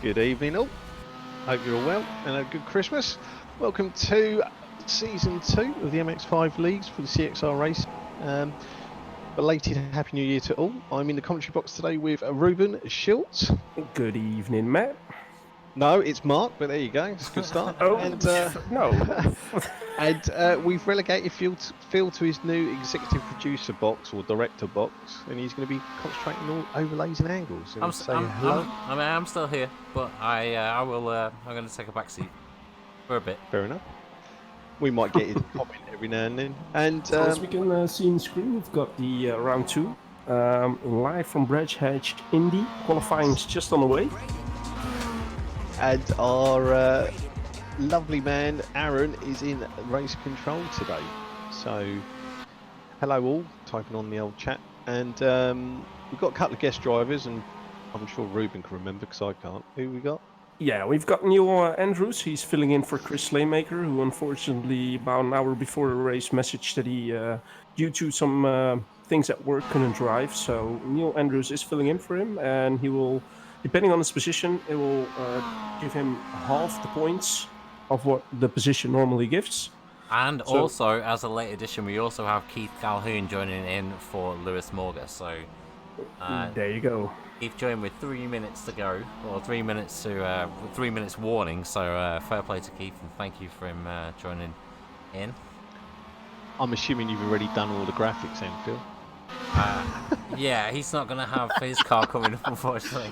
Good evening all. Hope you're all well and a good Christmas. Welcome to Season 2 of the MX5 Leagues for the CXR race. Belated Happy New Year to all. I'm in the commentary box today with Ruben Schultz. Good evening, Matt. No, it's Mark, but there you go. It's a good start. Oh, and, no. And we've relegated Phil to his new executive producer box or director box, and he's going to be concentrating on overlays and angles. And I'm still here, but I'm going to take a back seat for a bit. Fair enough. We might get his comment every now and then. And so as we can see on screen, we've got the round 2 live from Bridge Hedge Indy. Qualifying is just on the way. And our lovely man Aaron is in race control today. So hello all, typing on the old chat. And we've got a couple of guest drivers, and I'm sure Ruben can remember because I can't. Who we got? Yeah, we've got Neil Andrews. He's filling in for Chris Slaymaker, who unfortunately about an hour before the race messaged that he, due to some things at work, couldn't drive. So Neil Andrews is filling in for him, and he will, depending on his position, it will give him half the points of what the position normally gives. And so, also, as a late addition, we also have Keith Calhoun joining in for Lewis Morgan. So there you go. Keith joined with 3 minutes to go, or 3 minutes to 3 minutes warning. So fair play to Keith, and thank you for him joining in. I'm assuming you've already done all the graphics, then, Phil. Yeah, he's not going to have his car coming up, unfortunately.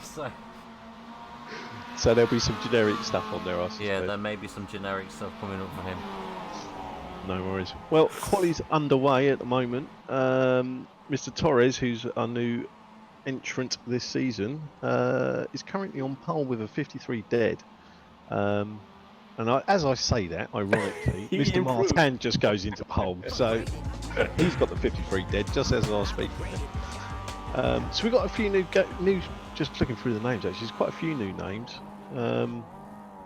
So there'll be some generic stuff on there, I suppose. Yeah, there may be some generic stuff coming up for him. No worries. Well, quali's underway at the moment. Mr. Torres, who's our new entrant this season, is currently on pole with a 53 dead. And as I say that, ironically, Mr. Martin just goes into pole. So he's got the 53 dead, just as I speak. So we've got a few new, just looking through the names actually, there's quite a few new names. And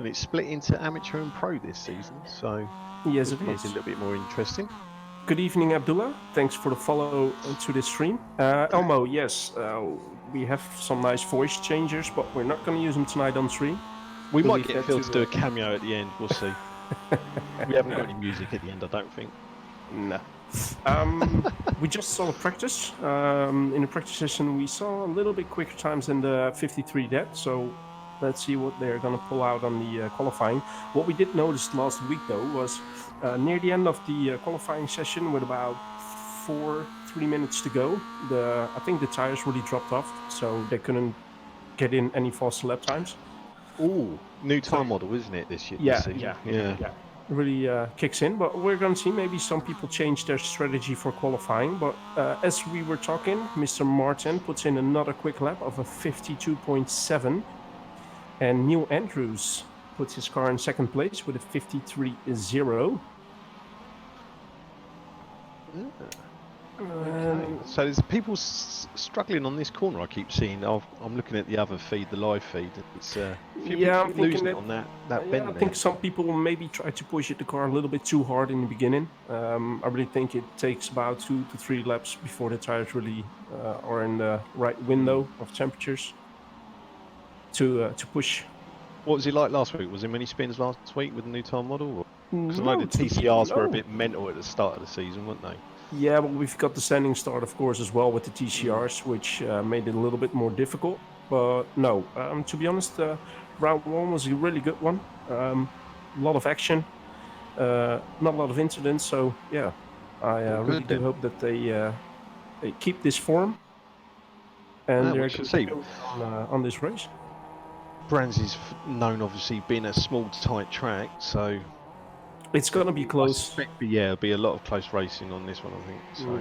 it's split into amateur and pro this season. So yes, it makes it a little bit more interesting. Good evening, Abdullah. Thanks for the follow to this stream. Elmo, yes, we have some nice voice changers, but we're not going to use them tonight on stream. We might get Phil to do a cameo at the end, we'll see. We haven't got any music at the end, I don't think. No. We just saw a practice. In the practice session, we saw a little bit quicker times than the 53 dead, so let's see what they're going to pull out on the qualifying. What we did notice last week, though, was near the end of the qualifying session, with about 3 minutes to go, I think the tires really dropped off, so they couldn't get in any faster lap times. Ooh, new time model, isn't it, this year? Yeah. Really kicks in, but we're going to see maybe some people change their strategy for qualifying. But as we were talking, Mr. Martin puts in another quick lap of a 52.7, and Neil Andrews puts his car in second place with a 53.0. So there's people struggling on this corner. I keep seeing. I'm looking at the other feed, the live feed. It's I'm losing it on that bend. I think some people maybe try to push the car a little bit too hard in the beginning. I really think it takes about 2 to 3 laps before the tires really are in the right window of temperatures to push. What was it like last week? Was there many spins last week with the new time model? Because I know the TCRs were a bit mental at the start of the season, weren't they? Yeah, but we've got the standing start, of course, as well with the TCRs, which made it a little bit more difficult. But no, to be honest, round 1 was a really good one. A lot of action, not a lot of incidents. So yeah, I really do hope that they keep this form and they're going to go on this race. Brands is known, obviously, being a small, tight track, so it's going to be close. It'll be a lot of close racing on this one, I think. So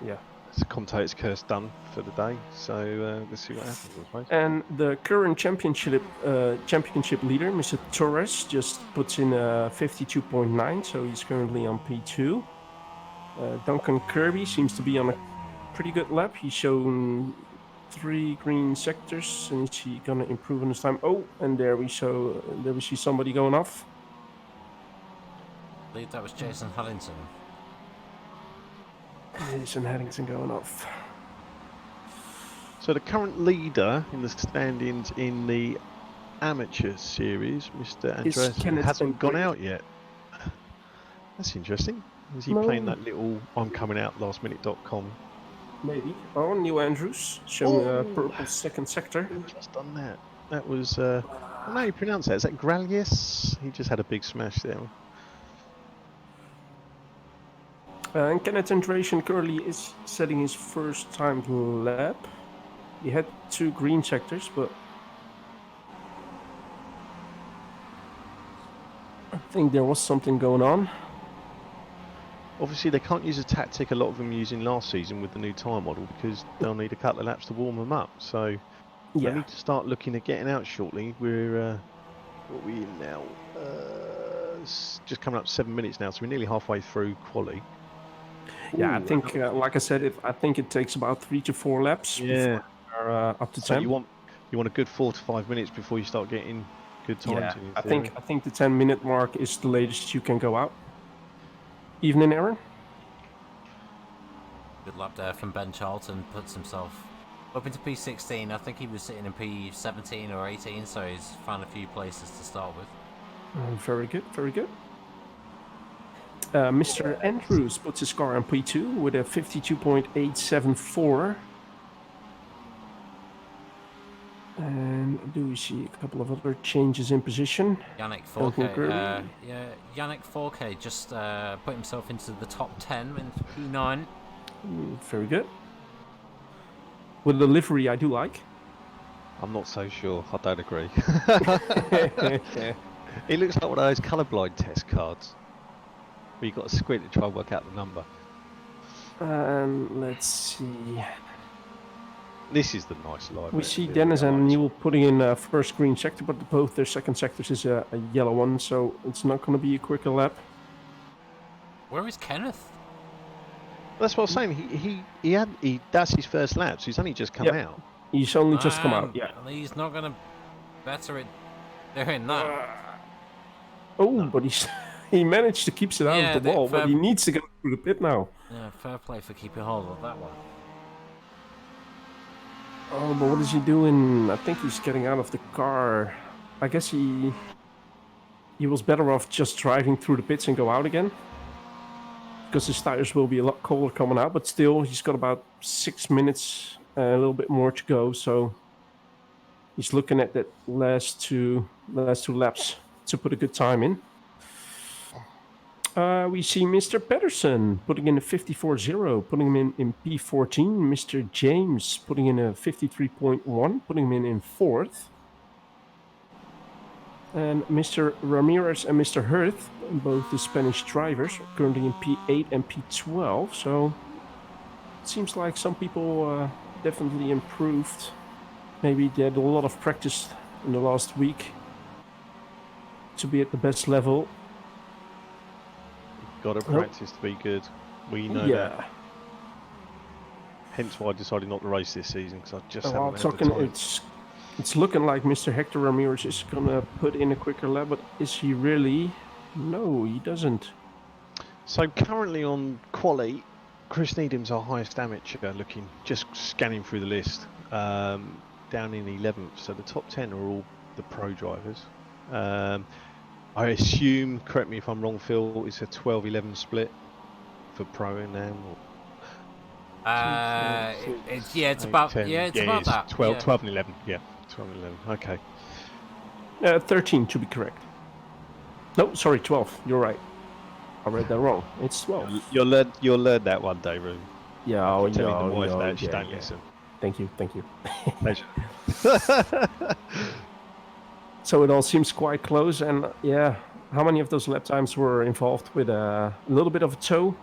yeah. It's a commentator's curse done for the day, so let's see what happens, I suppose. And the current championship leader, Mr. Torres, just puts in a 52.9, so he's currently on P2. Duncan Kirby seems to be on a pretty good lap. He's shown 3 green sectors, and is he going to improve on his time? Oh, and there we see somebody going off. I believe that was Jason Huntington. Jason Huntington going off. So the current leader in the standings in the Amateur Series, Mr. Is Andreas Kenneth hasn't gone Andreas- out yet. That's interesting. Is he No. playing that little I'm coming out lastminute.com? Maybe. Oh, Neil Andrews showing a purple second sector. Who's just done that? That was, I don't know how you pronounce that. Is that Gralius? He just had a big smash there. And Kenneth Andreas currently is setting his first timed lap. He had 2 green sectors, but I think there was something going on. Obviously, they can't use a tactic a lot of them using last season with the new tyre model because they'll need a couple of laps to warm them up. So they need to start looking at getting out shortly. We're what are we in now? It's just coming up 7 minutes now, so we're nearly halfway through quali. Yeah, I think, like I said, I think it takes about 3 to 4 laps before they're up to 10. So you want a good 4 to 5 minutes before you start getting good times. Yeah, in I theory. think the 10-minute mark is the latest you can go out. Evening, Aaron. Good lap there from Ben Charlton. Puts himself up into P16. I think he was sitting in P17 or 18, so he's found a few places to start with. Very good, very good. Mr. Andrews puts his car on P2 with a 52.874. And do we see a couple of other changes in position? Yannick 4K, Yannick 4K just put himself into the top 10 in P9. Very good. With the livery I do like. I'm not so sure. I don't agree. It looks like one of those colourblind test cards where you've got to squint to try and work out the number. Let's see. This is the nice line. We see Dennis and Neil putting in first green sector, but both their second sectors is a yellow one, so it's not going to be a quicker lap. Where is Kenneth? That's what I'm saying. That's his first lap, so he's only just come out. He's only just come out, yeah. He's not going to better it doing that. But he managed to keep it out of the wall, but he needs to go through the pit now. Yeah, fair play for keeping hold of that one. Oh, but what is he doing? I think he's getting out of the car. I guess he was better off just driving through the pits and go out again. Because his tires will be a lot colder coming out, but still, he's got about 6 minutes, a little bit more to go. So he's looking at that last two laps to put a good time in. We see Mr. Pedersen putting in a 54.0, putting him in P14. Mr. James putting in a 53.1, putting him in 4th. And Mr. Ramirez and Mr. Hirth, both the Spanish drivers, currently in P8 and P12. So it seems like some people definitely improved. Maybe they had a lot of practice in the last week to be at the best level. Got to practice to be good. We know that. Hence why I decided not to race this season, because I just haven't had the time. It's looking like Mr. Hector Ramirez is gonna put in a quicker lap, but is he really? No, he doesn't. So currently on quali, Chris Needham's our highest amateur looking, just scanning through the list, down in 11th. So the top 10 are all the pro drivers. I assume, correct me if I'm wrong, Phil, it's a 12-11 split for pro and am. It's about 10. it's about that. 12 and 11. Yeah, 12 and 11. Okay. 13 to be correct. No, sorry, 12. You're right. I read that wrong. It's 12. You'll learn that one day, Room. Yeah, Telling the wife that she don't listen. Thank you. Pleasure. So it all seems quite close, and how many of those lap times were involved with a little bit of a tow,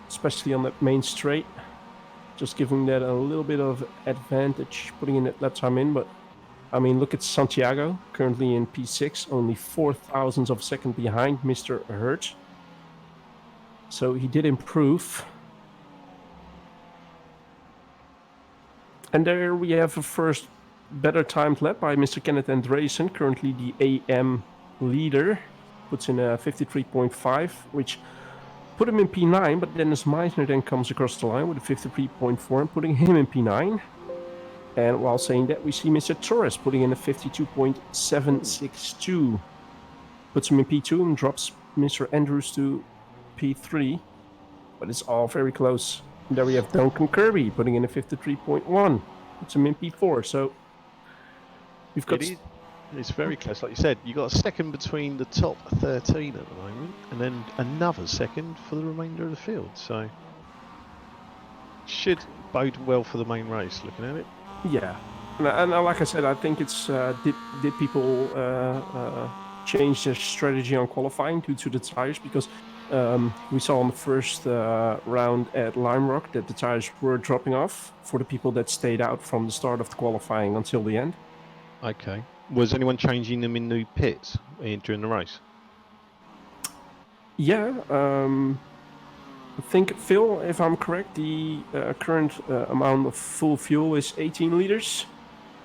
especially on that main straight, just giving that a little bit of advantage, putting in that lap time in. But I mean, look at Santiago, currently in P6, only 0.004 of a second behind Mr. Hurt. So he did improve. And there we have a first better timed lap by Mr. Kenneth Andreasen, currently the AM leader. Puts in a 53.5, which put him in P9, but Dennis Meisner then comes across the line with a 53.4 and putting him in P9. And while saying that, we see Mr. Torres putting in a 52.762. Puts him in P2 and drops Mr. Andrews to P3. But it's all very close. And there we have Duncan Kirby putting in a 53.1. Puts him in P4. So we've got... It's very close. Like you said, you got a second between the top 13 at the moment, and then another second for the remainder of the field. So should bode well for the main race, looking at it. Yeah. And like I said, I think it's... did people change their strategy on qualifying due to the tires? Because we saw on the first round at Lime Rock that the tires were dropping off for the people that stayed out from the start of the qualifying until the end. Okay. Was anyone changing them in the pits during the race? Yeah. I think, Phil, if I'm correct, the current amount of full fuel is 18 liters.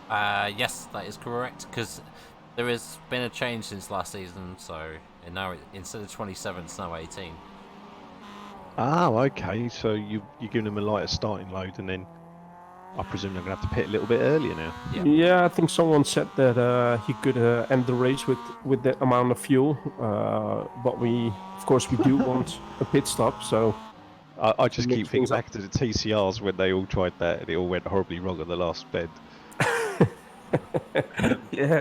Yes, that is correct, because there has been a change since last season, so now instead of 27, it's now 18. Oh, okay. So you're giving them a lighter starting load, and then I presume they're going to have to pit a little bit earlier now. Yeah, I think someone said that he could end the race with that amount of fuel. But of course, we do want a pit stop. So I just keep thinking things back to the TCRs when they all tried that, and it all went horribly wrong at the last bend. Yeah,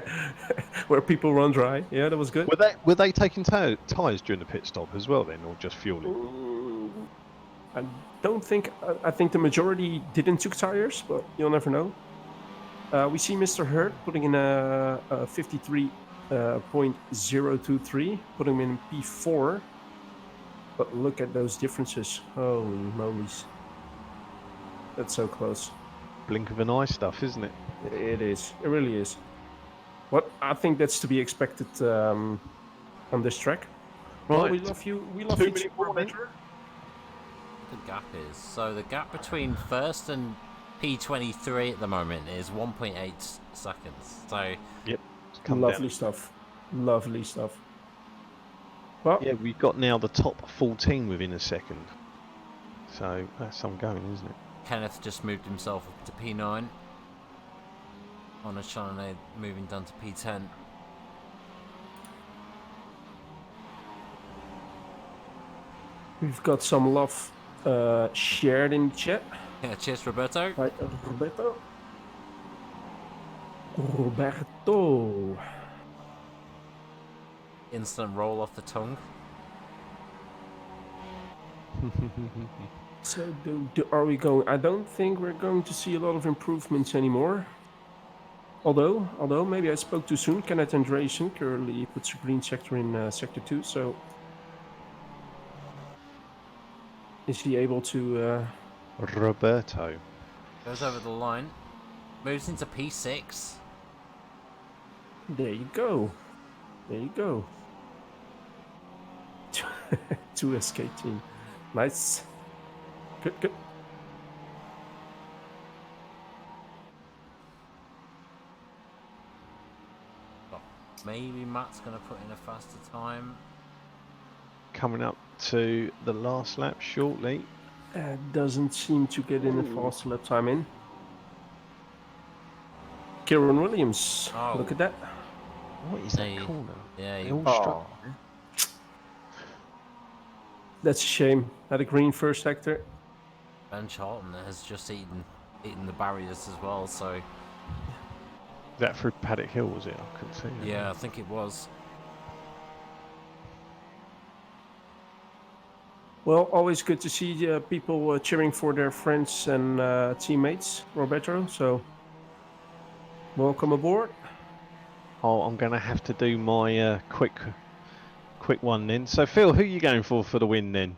where people run dry. Yeah, that was good. Were they taking tyres during the pit stop as well then, or just fueling? I don't think. I think the majority didn't took tires, but you'll never know. We see Mr. Hurt putting in a 53.023, putting him in P4. But look at those differences. Holy molies. That's so close. Blink of an eye stuff, isn't it? It is. It really is. But I think that's to be expected on this track. Well, Right. we love you. We love 2 you. minute warning. The gap is. So the gap between first and P23 at the moment is 1.8 seconds. So Yep. Come Lovely down. stuff. Lovely stuff. Well, Yeah, we've got now the top 14 within a second. So that's some going, isn't it? Kenneth just moved himself up to P9. On a Chardonnay moving down to P10. we've got some love shared in the chat. Yeah, cheers, Roberto. Right, Roberto. Roberto. Instant roll off the tongue. So, are we going? I don't think we're going to see a lot of improvements anymore. Although maybe I spoke too soon. Kenneth Andreessen currently puts a green sector in sector 2. So, is he able to? Roberto. Goes over the line. Moves into P6. There you go. There you go. 2SK team. Nice. Good. Maybe Matt's going to put in a faster time. Coming up to the last lap shortly. Doesn't seem to get in a fast lap time in. Kieran Williams. Oh. Look at that. What is that Hey. corner? Yeah, They all struck. That's a shame. Had a green first sector. Ben Charlton has just eaten the barriers as well, so That through Paddock Hill, was it? I couldn't see. that. yeah, I think it was. Well, always good to see people cheering for their friends and teammates, Roberto. So, welcome aboard. Oh, I'm going to have to do my quick one then. So, Phil, who are you going for the win then?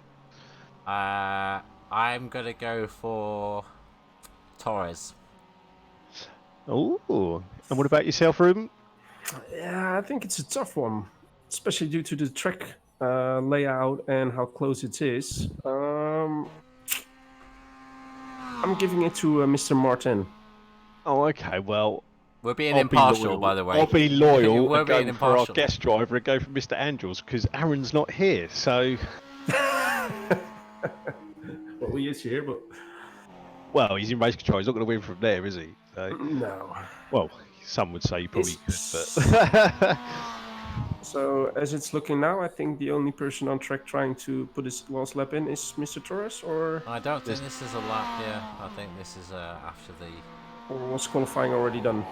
I'm gonna go for Torres. Oh, and what about yourself, Ruben? Yeah, I think it's a tough one, especially due to the track layout and how close it is. I'm giving it to Mr. Martin. Oh, okay. Well, We're being I'll be impartial, loyal. by the way. I'll be loyal We're and being go for our impartial. guest driver and go for Mr. Andrews because Aaron's not here. So, Well, he is here, but Well, he's in race control. He's not going to win from there, is he? So, No. well, some would say he probably could, It's- but So as it's looking now, I think the only person on track trying to put his last lap in is Mr. Torres, or I don't think this is a lap. Yeah, I think this is after the. was qualifying already done?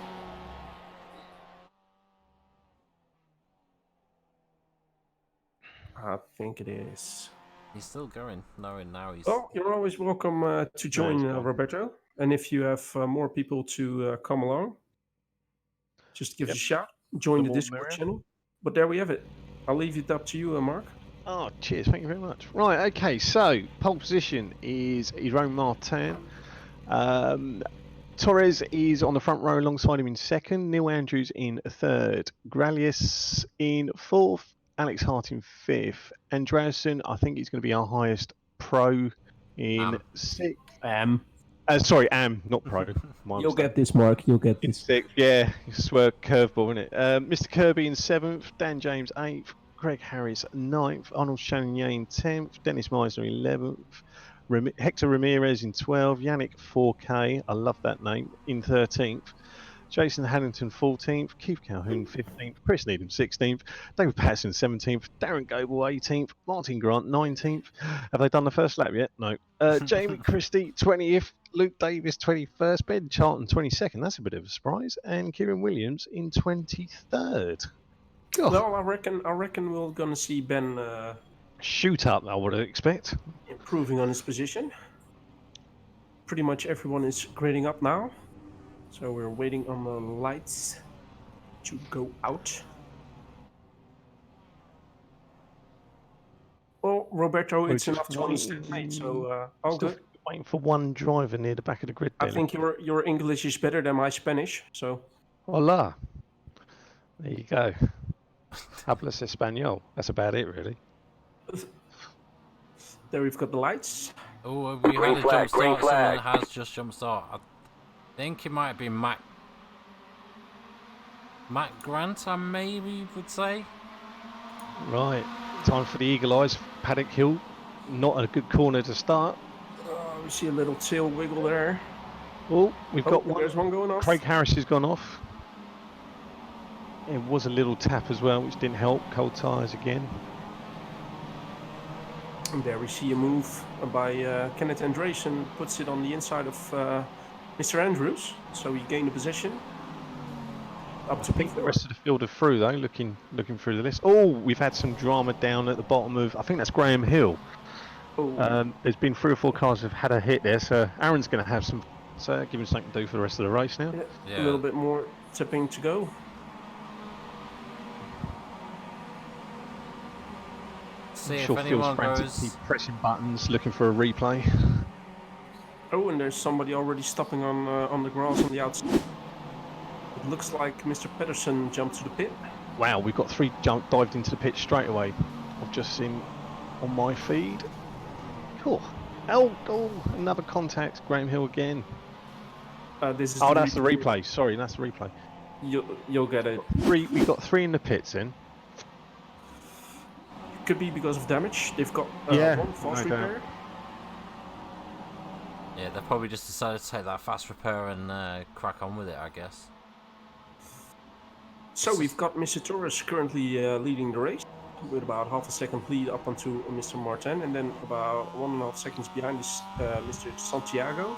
I think it is. He's still going. Knowing now he's. Oh, you're always welcome to join, gone. Roberto. And if you have more people to come along, just give us a shout. Join The the more Discord merrier. channel. But there we have it. I'll leave it up to you, Mark. Oh, cheers. Thank you very much. Right, okay, so pole position is Jerome Martin. Torres is on the front row alongside him in second. Neil Andrews in third. Gralius in fourth. Alex Hart in fifth. Andreasen, I think he's going to be our highest pro in sixth. Sorry, not pro. My You'll mistake. get this, Mark. You'll get In this. sixth, yeah, swerve curveball, isn't it? Mr. Kirby in seventh, Dan James eighth, Greg Harris ninth, Arnold Chanier in 10th, Dennis Meisner 11th, Hector Ramirez in 12th, Yannick 4K, I love that name, in 13th, Jason Haddington 14th, Keith Calhoun 15th, Chris Needham 16th, David Patterson 17th, Darren Goble 18th, Martin Grant 19th. Have they done the first lap yet? No. Jamie Christie 20th, Luke Davis 21st, Ben Charlton 22nd. That's a bit of a surprise. And Kieran Williams in 23rd. God. Well, I reckon we're gonna see Ben Shoot up, I would expect. improving on his position. Pretty much everyone is grading up now, so we're waiting on the lights to go out. Well, Roberto, it's just enough to understand, mate. So all Still good. waiting for one driver near the back of the grid. I Billy. think your English is better than my Spanish. So Hola. There you go. Hablas Espanol. That's about it, really. there we've got the lights. Oh, we had a jump start. Someone has just jump start. I think it might be Matt Grant, I maybe would say. Right. Time for the Eagle Eyes. Paddock Hill. Not a good corner to start. We see a little tail wiggle there. Oh, we've got one. There's one going off. Craig Harris has gone off. It was a little tap as well, which didn't help. Cold tyres again. And there we see a move by Kenneth Andresen, puts it on the inside of Mr. Andrews, so he gained a position. Up to I think the P4. rest of the field are through though, looking through the list. Oh, we've had some drama down at the bottom of, I think that's Graham Hill. Oh. There's been 3 or 4 cars have had a hit there, so Aaron's going to have some, so give him something to do for the rest of the race now. A little bit more tipping to go. See I'm if sure Phil's anyone frantically goes. pressing buttons, looking for a replay. Oh, and there's somebody already stopping on the grass on the outside. It looks like Mr. Pedersen jumped to the pit. Wow, we've got 3 dived into the pit straight away. I've just seen on my feed. Cool. Oh, another contact. Graham Hill again. This is That's the replay. Sorry, that's the replay. You'll get it. We've got 3 in the pits in. Could be because of damage. They've got one fast no repair. doubt. Yeah, they probably just decided to take that fast repair and crack on with it, I guess. So we've got Mr. Torres currently leading the race with about half a second lead up onto Mr. Martin, and then about 1.5 seconds behind is Mr. Santiago,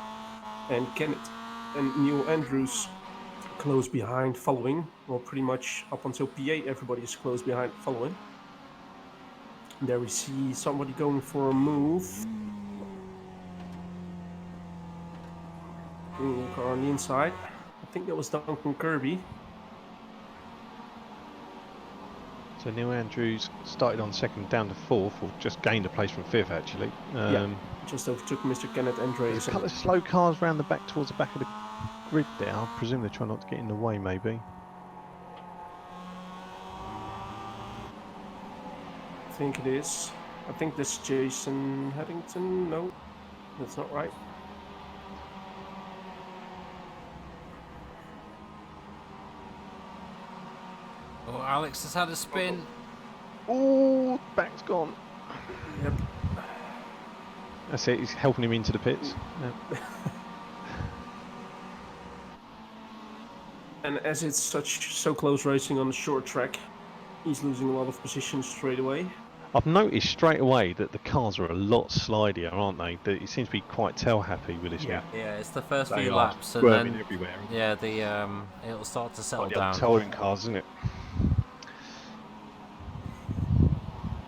and Kenneth and Neil Andrews close behind following. Well, pretty much up until P8 everybody is close behind following. And there we see somebody going for a move. Car on the inside. I think that was Duncan Kirby. So Neil Andrews started on second, down to 4th, or just gained a place from 5th actually. Just overtook Mr. Kenneth There's Andres. a couple of slow cars round the back towards the back of the grid there. I presume they're trying not to get in the way, maybe. I think it is. I think that's Jason Haddington. No, that's not right. Oh, Alex has had a spin. Oh, back's gone. Yep. That's it. He's helping him into the pits. Yeah. And as it's so close racing on the short track, he's losing a lot of positions straight away. I've noticed straight away that the cars are a lot slidier, aren't they? That it seems to be quite tail happy with this new. Yeah, it's the first They few are laps, and squirming then everywhere. yeah, it'll start to settle Like the old down. touring cars, isn't it?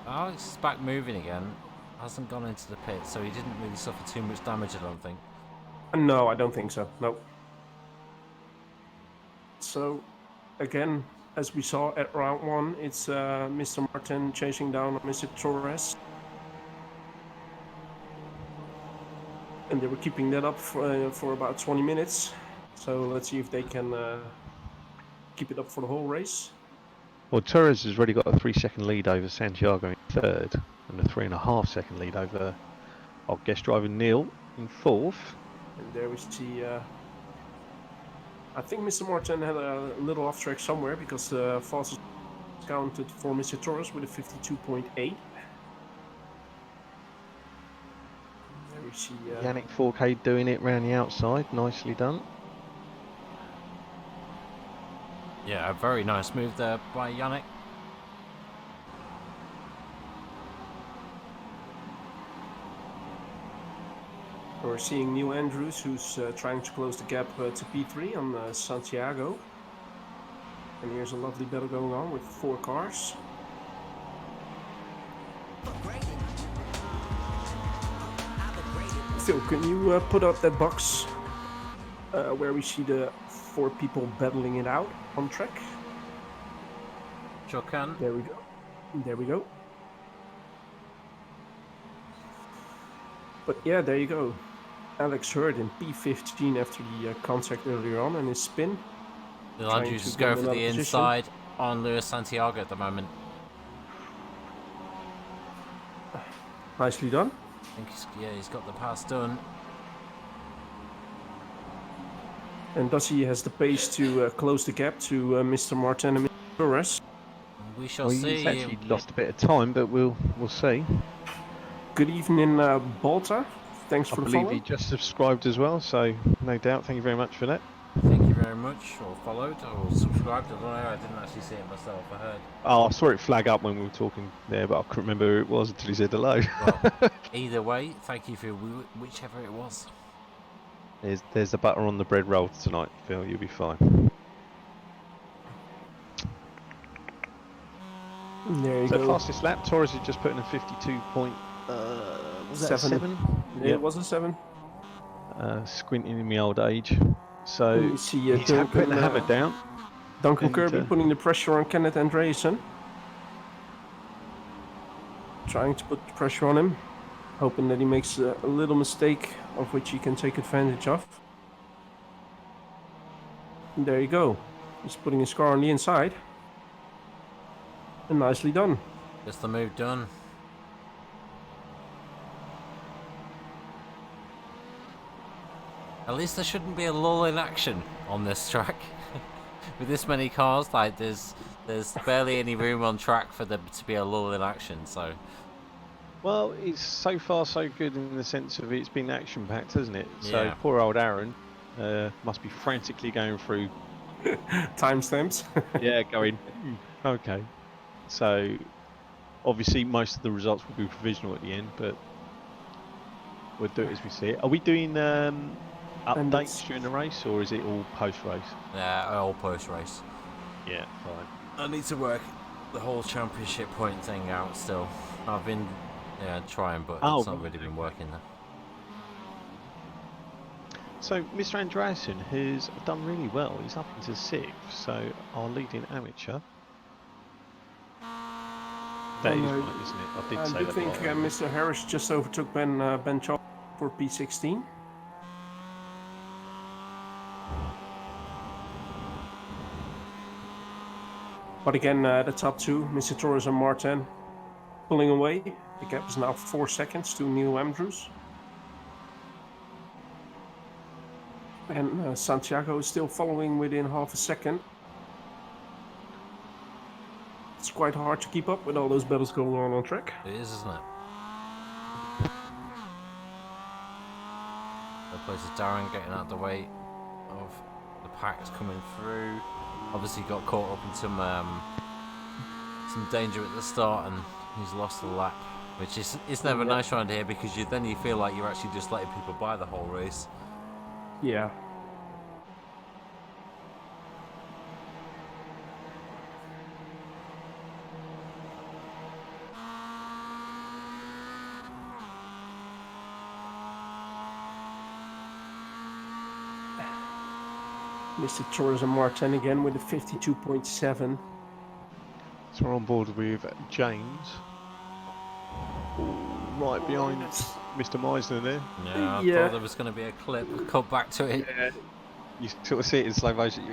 Alex is back moving again. Hasn't gone into the pit, so he didn't really suffer too much damage, I don't think. No, I don't think so. No. So, again, as we saw at round 1, it's Mr. Martin chasing down Mr. Torres. And they were keeping that up for about 20 minutes. So let's see if they can keep it up for the whole race. Well, Torres has already got a 3-second lead over Santiago in third, and a 3.5-second lead over our guest driver Neil in fourth. And there we see. I think Mr. Martin had a little off track somewhere because the fastest counted for Mr. Torres with a 52.8. There we see. Yannick 4K doing it round the outside, nicely done. Yeah, a very nice move there by Yannick. We're seeing Neil Andrews, who's trying to close the gap to P3 on Santiago. And here's a lovely battle going on with 4 cars. Phil, can you put up that box where we see the 4 people battling it out on track? Sure can. There we go. There we go. But yeah, there you go. Alex Hurd in P15 after the contact earlier on and his spin. The Andrews is going for the inside on Luis Santiago at the moment. Nicely done. I think he's got the pass done. And does he has the pace to close the gap to Mr. Martin and Mr. Torres? We shall Well, see. he's actually lost a bit of time, but we'll see. Good evening, Balta. Thanks for the follow. I believe he just subscribed as well, so no doubt. Thank you very much for that. Thank you very much, or followed, or subscribed. I don't know. I didn't actually see it myself. I heard. Oh, I saw it flag up when we were talking there, but I couldn't remember who it was until he said hello. Well, either way, thank you for whichever it was. There's the butter on the bread roll tonight, Phil. You'll be fine. There you So go. fastest lap, Torres has just put in a 52 point. Was that a 7? Yeah, it was a 7. Squinting in my old age. So You see, he's putting the hammer down. Duncan and, Kirby putting the pressure on Kenneth Andreessen. Trying to put the pressure on him. Hoping that he makes a little mistake of which he can take advantage of. And there you go. He's putting his car on the inside. And nicely done. Just the move done. At least there shouldn't be a lull in action on this track. With this many cars, like there's barely any room on track for there to be a lull in action. So, Well, it's so far so good in the sense of it's been action packed, hasn't it? So Yeah. poor old Aaron must be frantically going through. Timestamps. Yeah, going. Okay. So obviously most of the results will be provisional at the end, but we'll do it as we see it. Are we doing updates during the race, or is it all post race? all post race. Yeah, fine. I need to work the whole championship point thing out still. I've been trying, but it's not really been working there. So Mr. Andreasen has done really well. He's up into 6th, so our leading amateur. That is right, isn't it? I did say I that. think right. Mr. Harris just overtook Ben Chop for P16. But again, the top 2, Mr. Torres and Martin, pulling away. The gap is now 4 seconds to Neil Andrews. And Santiago is still following within half a second. It's quite hard to keep up with all those battles going on track. It is, isn't it? The place is Darren getting out of the way of the pack's coming through. Obviously got caught up in some danger at the start, and he's lost the lap, which is never nice around here because you feel like you're actually just letting people buy the whole race. Yeah. Mr. Torres and Martin again with a 52.7. So we're on board with James. Right behind Mr. Meisner there. Yeah, I thought there was going to be a clip. Cut back to it. Yeah. You sort of see it in slow motion.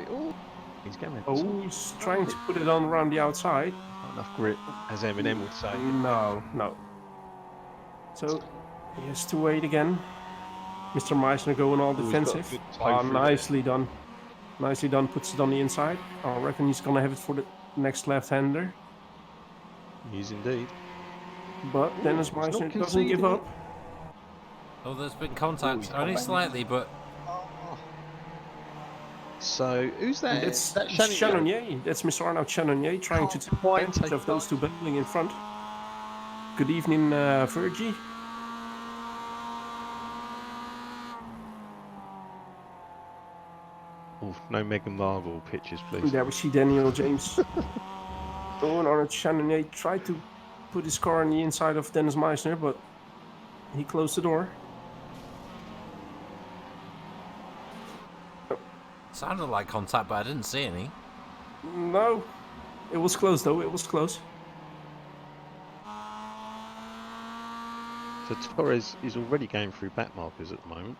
He's going. Oh, he's trying to put it on around the outside. Not enough grip, as Eminem would say. No. So he has to wait again. Mr. Meisner going all defensive. Nicely done. Nicely done. Puts it on the inside. I reckon he's gonna have it for the next left-hander. He is indeed. But Dennis Meisner doesn't give up. Oh, there's been contact, only slightly, but. So who's that? That's Channonier. That's Mr. Arnaud Channonier trying to take advantage of those two battling in front. Good evening, Virgie. Oh, no Meghan Markle pictures, please. There we see Daniel James. And Arnaud Channonier tried to put his car on the inside of Dennis Meisner, but he closed the door. Sounded like contact, but I didn't see any. No, it was close though. It was close. So Torres is already going through back markers at the moment.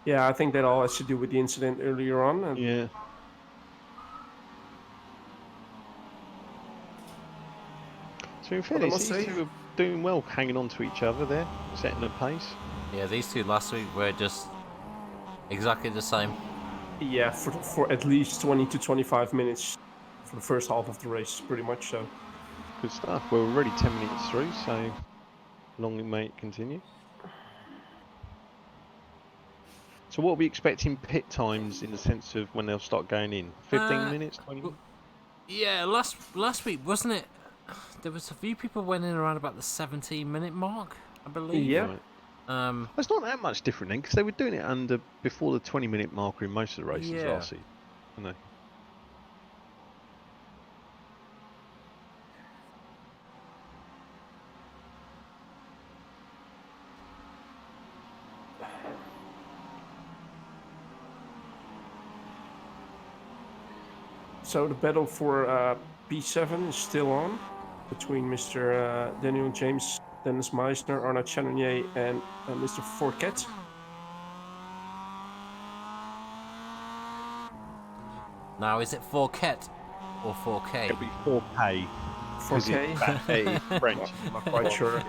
Yeah, I think that all has to do with the incident earlier on. And Yeah. So in fairness, these two are doing well, hanging on to each other there, setting a pace. Yeah, these two last week were just exactly the same. Yeah, for at least 20 to 25 minutes for the first half of the race, pretty much so. Good stuff. We're already 10 minutes through, so long may it continue. So what are we expecting pit times in the sense of when they'll start going in? 15 minutes, 20 minutes? Yeah, last week, wasn't it? There was a few people went in around about the 17-minute mark, I believe. Yeah. Right. It's not that much different then, because they were doing it before the 20-minute marker in most of the races last season, weren't they? So the battle for P7 is still on between Mr. Daniel James, Dennis Meisner, Arnaud Channonier, and Mr. Fourquet. Now, is it Fourquet or 4K? It'll be 4K. 4K? French. I'm not quite sure.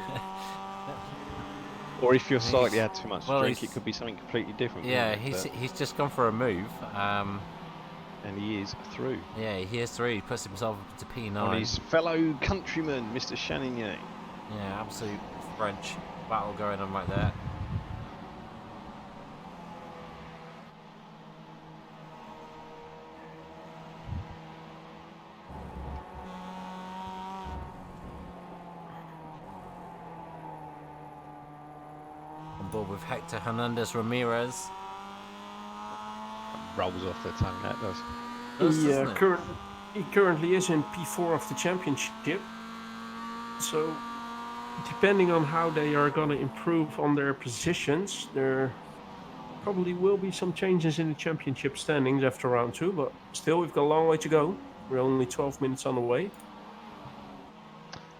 Or if you're slightly had too much to drink, he's- it could be something completely different. Yeah, couldn't it? he's just gone for a move. And he is through. Yeah, he is through. He puts himself up to P9. On his fellow countryman, Mr. Channonier. Yeah, absolute French battle going on right there. On board with Hector Hernandez Ramirez. Rolls off the tongue, that does. Doesn't it? He currently is in P4 of the championship. So, depending on how they are going to improve on their positions, there probably will be some changes in the championship standings after round 2. But still, we've got a long way to go. We're only 12 minutes on the way.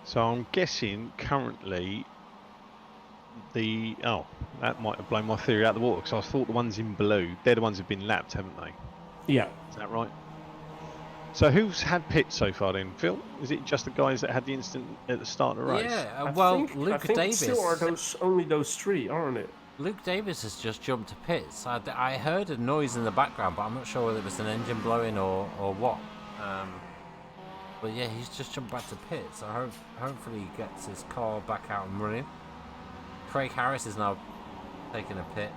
So I'm guessing currently that might have blown my theory out of the water, because I thought the ones in blue, they're the ones who've been lapped, haven't they? Yeah. Is that right? So who's had pits so far then, Phil? Is it just the guys that had the incident at the start of the race? Yeah, I Luke think Davis. still are only those 3, aren't it? Luke Davis has just jumped to pits. I heard a noise in the background, but I'm not sure whether it was an engine blowing or what. But yeah, he's just jumped back to pits. So hopefully he gets his car back out and running. Craig Harris is now taking a pit.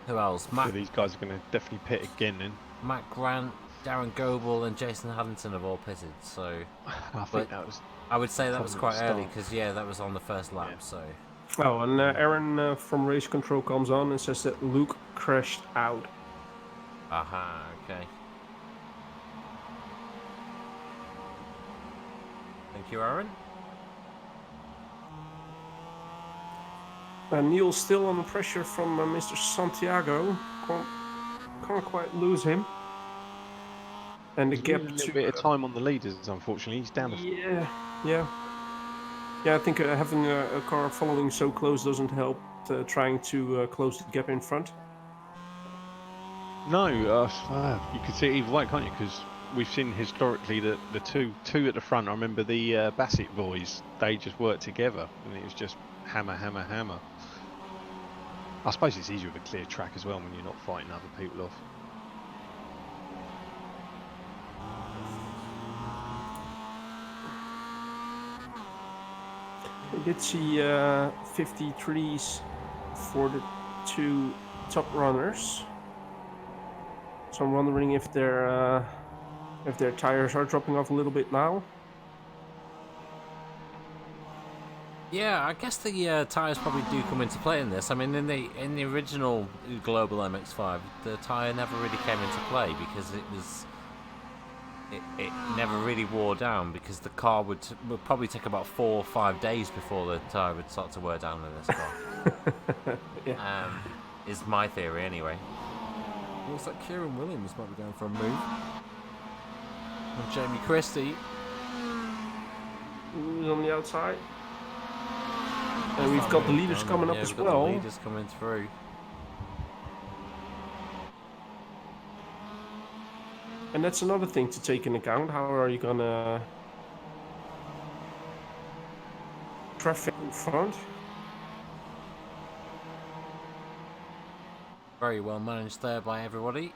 Who else? So these guys are going to definitely pit again then. Matt Grant, Darren Goebel, and Jason Haddington have all pitted. So, I think but that was I would say that was probably the quite early start. because that was on the first lap. Yeah. So, Oh, and Aaron from Race Control comes on and says that Luke crashed out. aha, okay. Thank you, Aaron. Neil's still under pressure from Mr. Santiago. Can't quite lose him. And the He's gap losing a to little bit of time on the leaders, unfortunately. He's down to yeah. I think having a car following so close doesn't help. Trying to close the gap in front. No, you can see it either way, can't you? Because we've seen historically that the two at the front. I remember the Bassett boys; they just worked together, and it was just hammer, hammer, hammer. I suppose it's easier with a clear track as well when you're not fighting other people off. We did see 53s for the two top runners. So I'm wondering if their tires are dropping off a little bit now. Yeah, I guess the tires probably do come into play in this. I mean, in the original Global MX5, the tire never really came into play because it never really wore down because the car would probably take about 4 or 5 days before the tire would start to wear down in this car. Yeah. Is my theory anyway. Looks like Kieran Williams might be going for a move. And Jamie Christie. Who's on the outside? And we've got the leaders coming up as we've got well. the leaders coming through. And that's another thing to take into account. How are you gonna traffic in front? Very well managed there by everybody.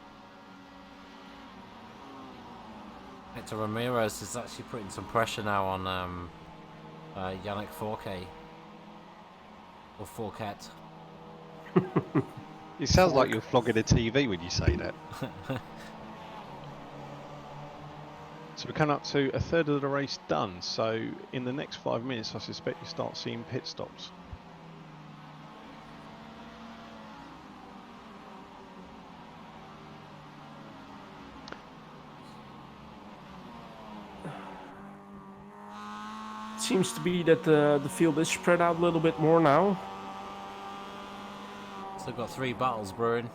Hector Ramirez is actually putting some pressure now on Yannick 4K. Or Fourcat. It sounds like you're flogging a TV when you say that. So we're coming up to a third of the race done. So in the next 5 minutes, I suspect you start seeing pit stops. Seems to be that the field is spread out a little bit more now. Still got 3 battles brewing.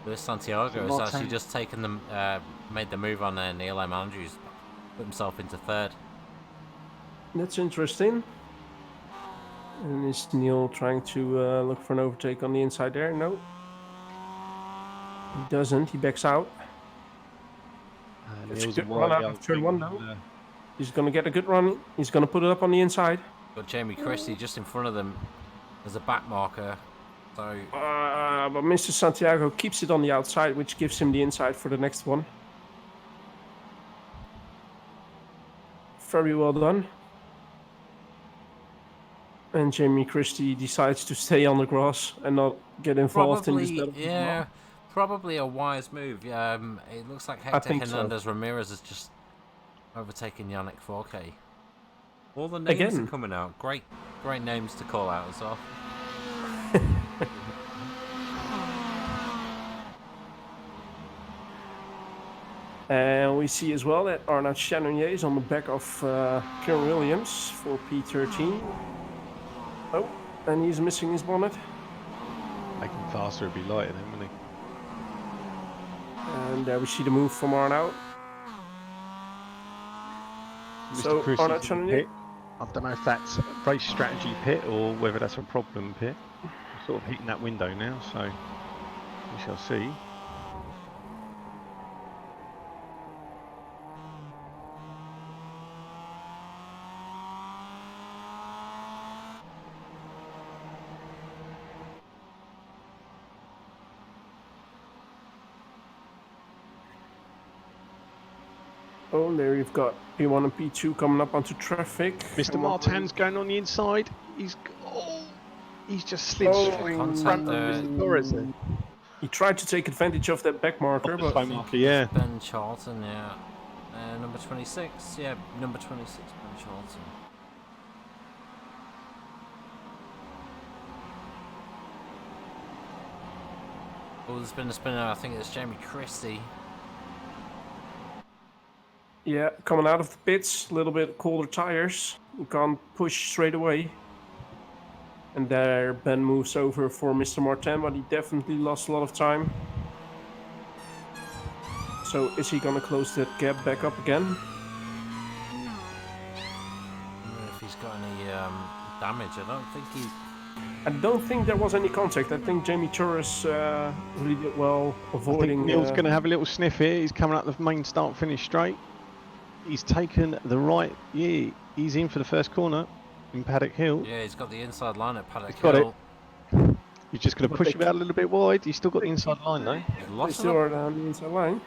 Luis Santiago has actually just taken them, made the move on Neil M. Andrews, put himself into third. That's interesting. And is Neil trying to look for an overtake on the inside there? No. He doesn't. He backs out. It's a good run out of turn 1 though. He's going to get a good run. He's going to put it up on the inside. Got Jamie Christie just in front of them as a back marker. So, but Mr. Santiago keeps it on the outside, which gives him the inside for the next one. Very well done. And Jamie Christie decides to stay on the grass and not get involved in this battle. Yeah, probably a wise move. It looks like Hector Hernandez Ramirez has just overtaken Yannick 4K. All the names are coming out. Great names to call out as well. And we see as well that Arnaud Channonier is on the back of Kieran Williams for P13. Oh, and he's missing his bonnet. Make him faster, it'd be lighter then, wouldn't he? And there we see the move from Arnaud. So Arnaud Channonier. I don't know if that's a race strategy pit or whether that's a problem pit. We're sort of hitting that window now, so we shall see. Oh, there you've got P1 and P2 coming up onto traffic. Mr. Martin's going on the inside. He's just slid Oh, straight in contact front of there. Mr. Torres there. He tried to take advantage of that back marker, but Slow marker, yeah. Ben Charlton, yeah. Number 26, yeah, number 26, Ben Charlton. Oh, there's been a spinner, I think it's Jamie Christie. yeah, coming out of the pits, a little bit colder tires. You can't push straight away. And there Ben moves over for Mr. Martin, but he definitely lost a lot of time. So is he gonna close that gap back up again? I wonder if he's got any damage. I don't think there was any contact. I think Jamie Torres really did well I avoiding. think Neil's going to have a little sniff here. He's coming up the main start finish straight. He's taken the right. Yeah, he's in for the first corner in Paddock Hill. Yeah, he's got the inside line at Paddock He's got Hill. He's just going to push him out a little bit wide. He's still got the inside line though. He's They lost still it. are down the inside line.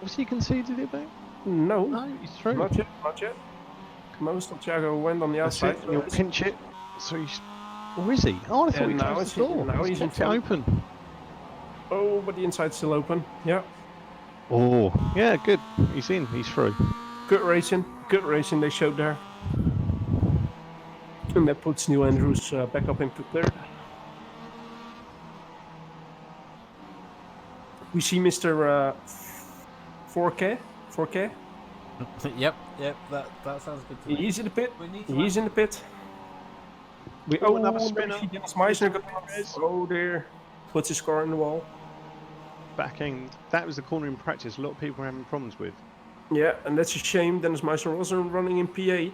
Was he conceded it back? No, No, he's through. not yet, not yet. Most of Thiago went on the That's outside. it. And he'll pinch it. So he's. Or is he? Oh, I thought Yeah, he now closed it's- the door. now he's in kept it open. Oh, but the inside's still open. Yeah, Oh, yeah, good. He's in. He's through. good racing. Good racing they showed there. And that puts Neil Andrews back up into third. We see Mr. 4K. 4K. Yep, that sounds good to me. He's in the pit. We need to He's in the pit. We Oh, oh, another there spinner. we see Dennis Meisner got oh there. Puts his car in the wall. Back end. That was the corner in practice. A lot of people were having problems with. Yeah, and that's a shame. Dennis Meisner wasn't running in P8.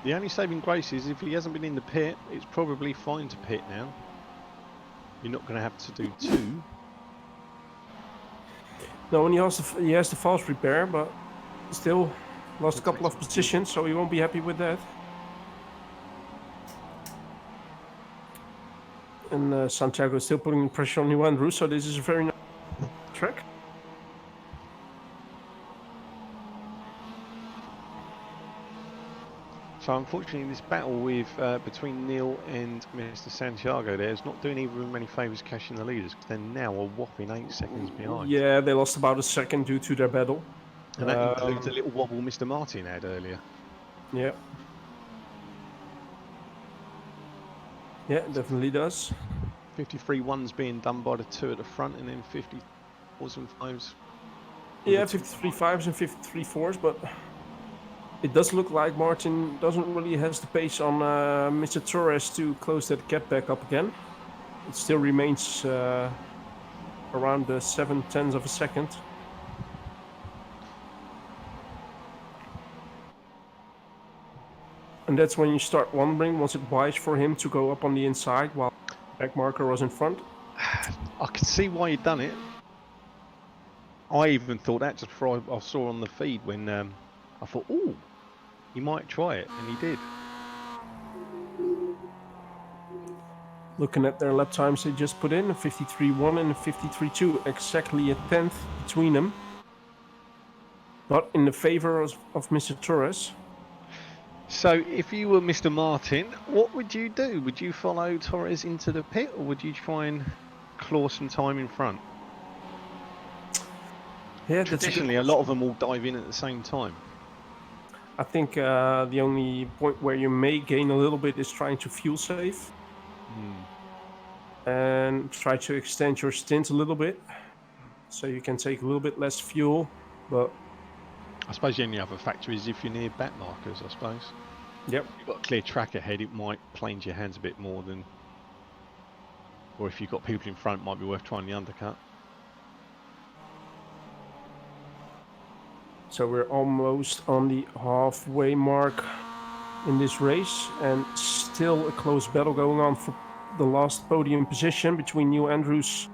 The only saving grace is if he hasn't been in the pit, it's probably fine to pit now. You're not going to have to do two. No, and he has the false repair, but still lost a couple of positions, so he won't be happy with that. And Santiago is still putting pressure on New Andrews, so this is a very nice track. So unfortunately, this battle with between Neil and Mr. Santiago there is not doing either of them any favours cashing the leaders, because they're now a whopping 8 seconds behind. Yeah, they lost about a second due to their battle. And that includes a little wobble Mr. Martin had earlier. Yeah. Yeah, it definitely does. 53 ones being done by the two at the front, and then 54s and 5s. Yeah, 53 5s and 53 4s, but it does look like Martin doesn't really has the pace on Mr. Torres to close that gap back up again. It still remains around the 7/10 of a second. And that's when you start wondering, was it wise for him to go up on the inside while back marker was in front? I could see why he'd done it. I even thought that just before I saw on the feed when I thought, oh, he might try it, and he did. Looking at their lap times they just put in, a 53.1 and a 53.2, exactly a 10th between them. Not in the favor of Mr. Torres. So, if you were Mr. Martin, what would you do? Would you follow Torres into the pit, or would you try and claw some time in front? Yeah, that's Traditionally, a lot of them will dive in at the same time. I think the only point where you may gain a little bit is trying to fuel save. And try to extend your stint a little bit. So you can take a little bit less fuel, but... I suppose the only other factor is if you're near back markers, I suppose. Yep. If you've got a clear track ahead, it might play into your hands a bit more than... Or if you've got people in front, it might be worth trying the undercut. So we're almost on the halfway mark in this race, and still a close battle going on for the last podium position between Neil Andrews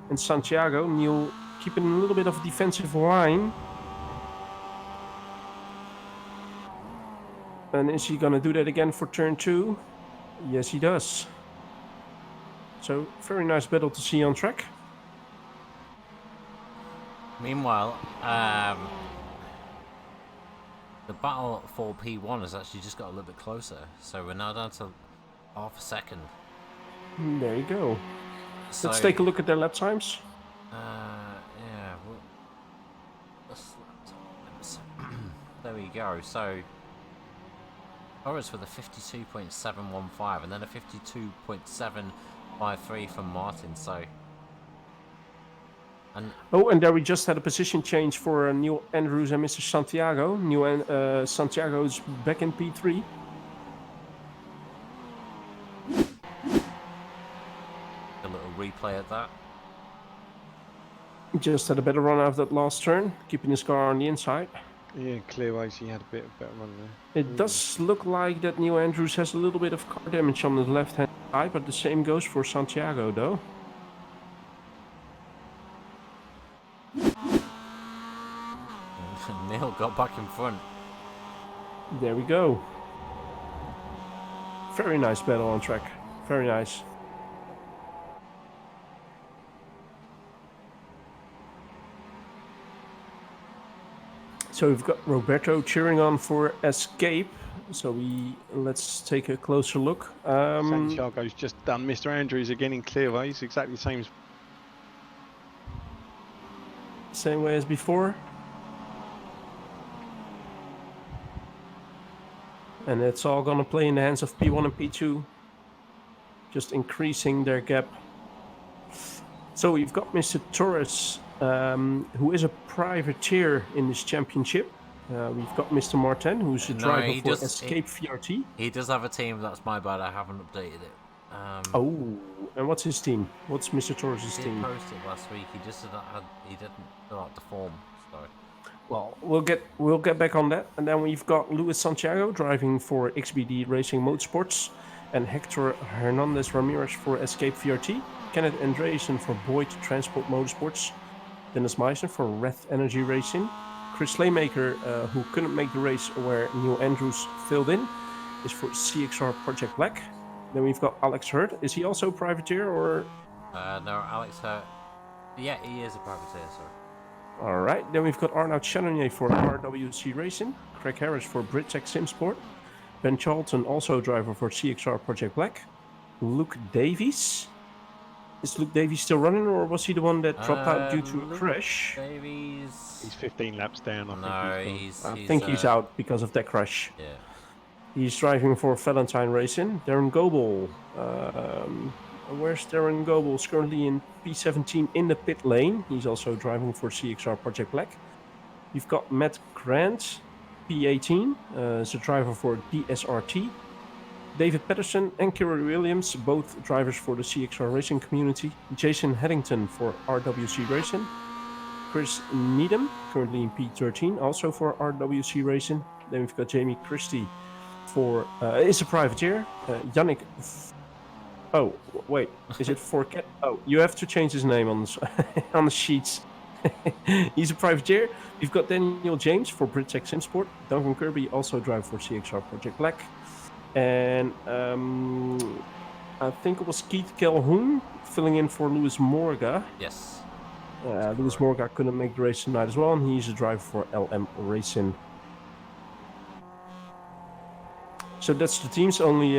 and Santiago. Neil keeping a little bit of a defensive line. And is he gonna do that again for turn 2? Yes, he does. So, very nice battle to see on track. Meanwhile, the battle for P1 has actually just got a little bit closer. So we're now down to half a second. There you go. So, Let's take a look at their lap times. Yeah. Well, there we go. So Torres with a 52.715 and then a 52.753 from Martin. So. And there we just had a position change for Neil Andrews and Mr. Santiago. Santiago is back in P3. a little replay of that. Just had a better run out of that last turn, keeping his car on the inside. Yeah, clearways, he had a bit of better run there. It does look like that Neil Andrews has a little bit of car damage on the left-hand side, but the same goes for Santiago, though. Neil got back in front. There we go. Very nice battle on track. Very nice. So we've got Roberto cheering on for Escape. So let's take a closer look. Santiago's just done Mr. Andrews again in clearways, exactly the same as... Same way as before. And it's all gonna play in the hands of P1 and P2. Just increasing their gap. So we've got Mr. Torres, who is a privateer in this championship. We've got Mr. Martin, who's a driver for Escape VRT. He does have a team, that's my bad, I haven't updated it. Oh, and what's his team? What's Mr. Torres' He team? didn't post it last week, he didn't fill out the form, so... Well, we'll get back on that. And then we've got Luis Santiago driving for XBD Racing Motorsports, and Hector Hernandez Ramirez for Escape VRT, Kenneth Andreessen for Boyd Transport Motorsports, Dennis Meisner for Reth Energy Racing, Chris Slaymaker, who couldn't make the race where Neil Andrews filled in, is for CXR Project Black. Then we've got Alex Hurd. Is he also a privateer or? No, Alex Hurd. Yeah, he is a privateer, sorry. All right, then we've got Arnaud Channonier for RWC Racing, Craig Harris for Bridtech Simsport, Ben Charlton, also a driver for CXR Project Black, Luke Davies. Is Luke Davies still running, or was he the one that dropped out due to a crash? Davies... He's 15 laps down, I think he's out because of that crash. Yeah. He's driving for Valentine Racing. Darren Goebel. Where's Darren Goebel? Is currently in P17 in the pit lane. He's also driving for CXR Project Black. You've got Matt Grant, P18, is a driver for DSRT. David Patterson and Kira Williams, both drivers for the CXR racing community. Jason Headington for RWC Racing. Chris Needham, currently in P13, also for RWC Racing. Then we've got Jamie Christie for, is a privateer. Yannick... Oh, wait, is it for... Oh, you have to change his name on the, on the sheets. He's a privateer. We've got Daniel James for Bridtech Simsport. Duncan Kirby, also driver for CXR Project Black. And I think it was Keith Calhoun filling in for Lewis Morga. Yes. Lewis Morga couldn't make the race tonight as well, and he's a driver for LM Racing. So that's the teams. Only,